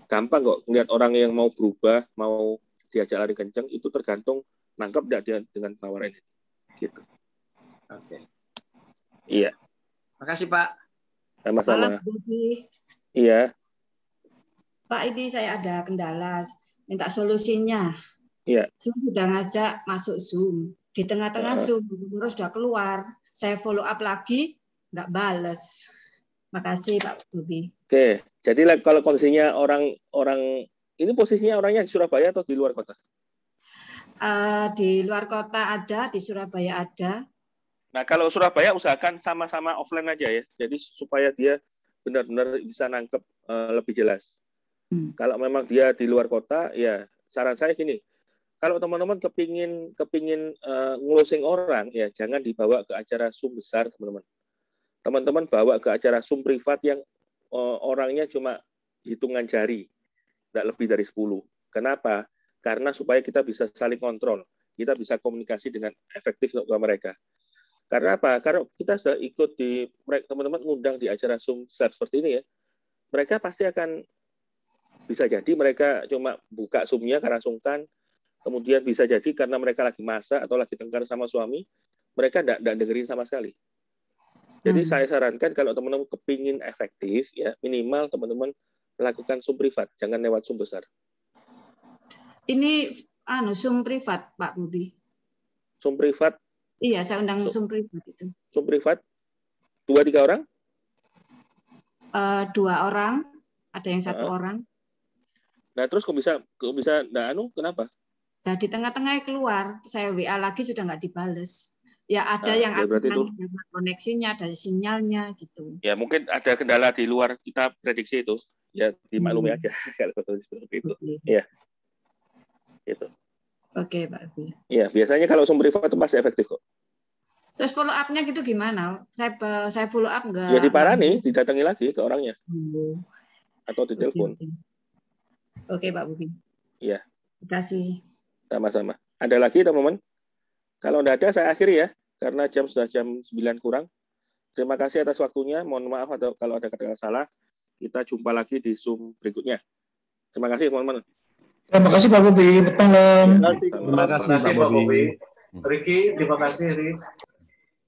Gampang kok ngeliat orang yang mau berubah, mau diajak lari kencang, itu tergantung nangkep nggak dia dengan penawaran ini. Gitu. Oke. Iya. Makasih Pak. Sama-sama. Malam, Budi. Iya. Pak, ini saya ada kendala, minta solusinya. Iya. Saya sudah ngajak masuk Zoom. Di tengah-tengah Zoom, terus sudah keluar. Saya follow up lagi, nggak bales. Makasih Pak Budi. Oke, jadi kalau kondisinya orang ini posisinya orangnya di Surabaya atau di luar kota? Di luar kota ada, di Surabaya ada. Nah, kalau Surabaya usahakan sama-sama offline aja ya. Jadi supaya dia benar-benar bisa nangkep lebih jelas. Kalau memang dia di luar kota, ya saran saya gini. Kalau teman-teman kepingin ngelosing orang, ya jangan dibawa ke acara Zoom besar, teman-teman. Teman-teman bawa ke acara Zoom privat yang orangnya cuma hitungan jari, tidak lebih dari 10. Kenapa? Karena supaya kita bisa saling kontrol, kita bisa komunikasi dengan efektif ke mereka. Karena apa? Karena kita sudah ikut di teman-teman ngundang di acara Zoom besar seperti ini ya, mereka pasti akan bisa jadi mereka cuma buka Zoom-nya karena sungkan, kemudian bisa jadi karena mereka lagi masak atau lagi tengkar sama suami, mereka tidak dengerin sama sekali. Jadi saya sarankan kalau teman-teman kepingin efektif, ya minimal teman-teman melakukan Zoom privat, jangan lewat Zoom besar. Ini Zoom privat, Pak Budi. Zoom privat? Iya, saya undang Zoom privat itu. Zoom privat? 2-3 orang? 2 orang, ada yang 1 orang. Nah, terus kok bisa kenapa? Nah, di tengah-tengah keluar, saya WA lagi sudah nggak dibales. Ya ada yang koneksinya, ada sinyalnya gitu. Ya mungkin ada kendala di luar kita prediksi itu. Ya dimaklumi aja kalau seperti itu. Iya. Gitu. Oke, Pak Abi. Iya, biasanya kalau Zoom privat itu pasti efektif kok. Terus follow up-nya gitu gimana? Saya follow up nggak? Ya diparani, didatangi lagi ke orangnya. Atau ditelepon. Oke, Pak Budi. Iya. Terima kasih. Sama-sama. Ada lagi teman-teman? Kalau tidak ada, saya akhiri ya, karena sudah jam 9 kurang. Terima kasih atas waktunya. Mohon maaf kalau ada kata-kata salah. Kita jumpa lagi di Zoom berikutnya. Terima kasih, teman-teman. Terima kasih, Pak Bobi. Betul. Terima kasih, Pak Bobi. Riki, terima kasih, Rik.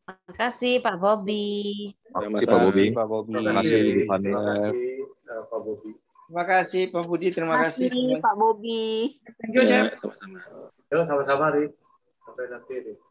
Terima kasih, Pak Bobi. Terima kasih, Pak Bobi. Terima kasih, Pak Bobi. Terima kasih, Pak Budi. Terima kasih, Pak Bobi. Thank you, Cep. Sama-sama, Rik. Sampai nanti, Rik.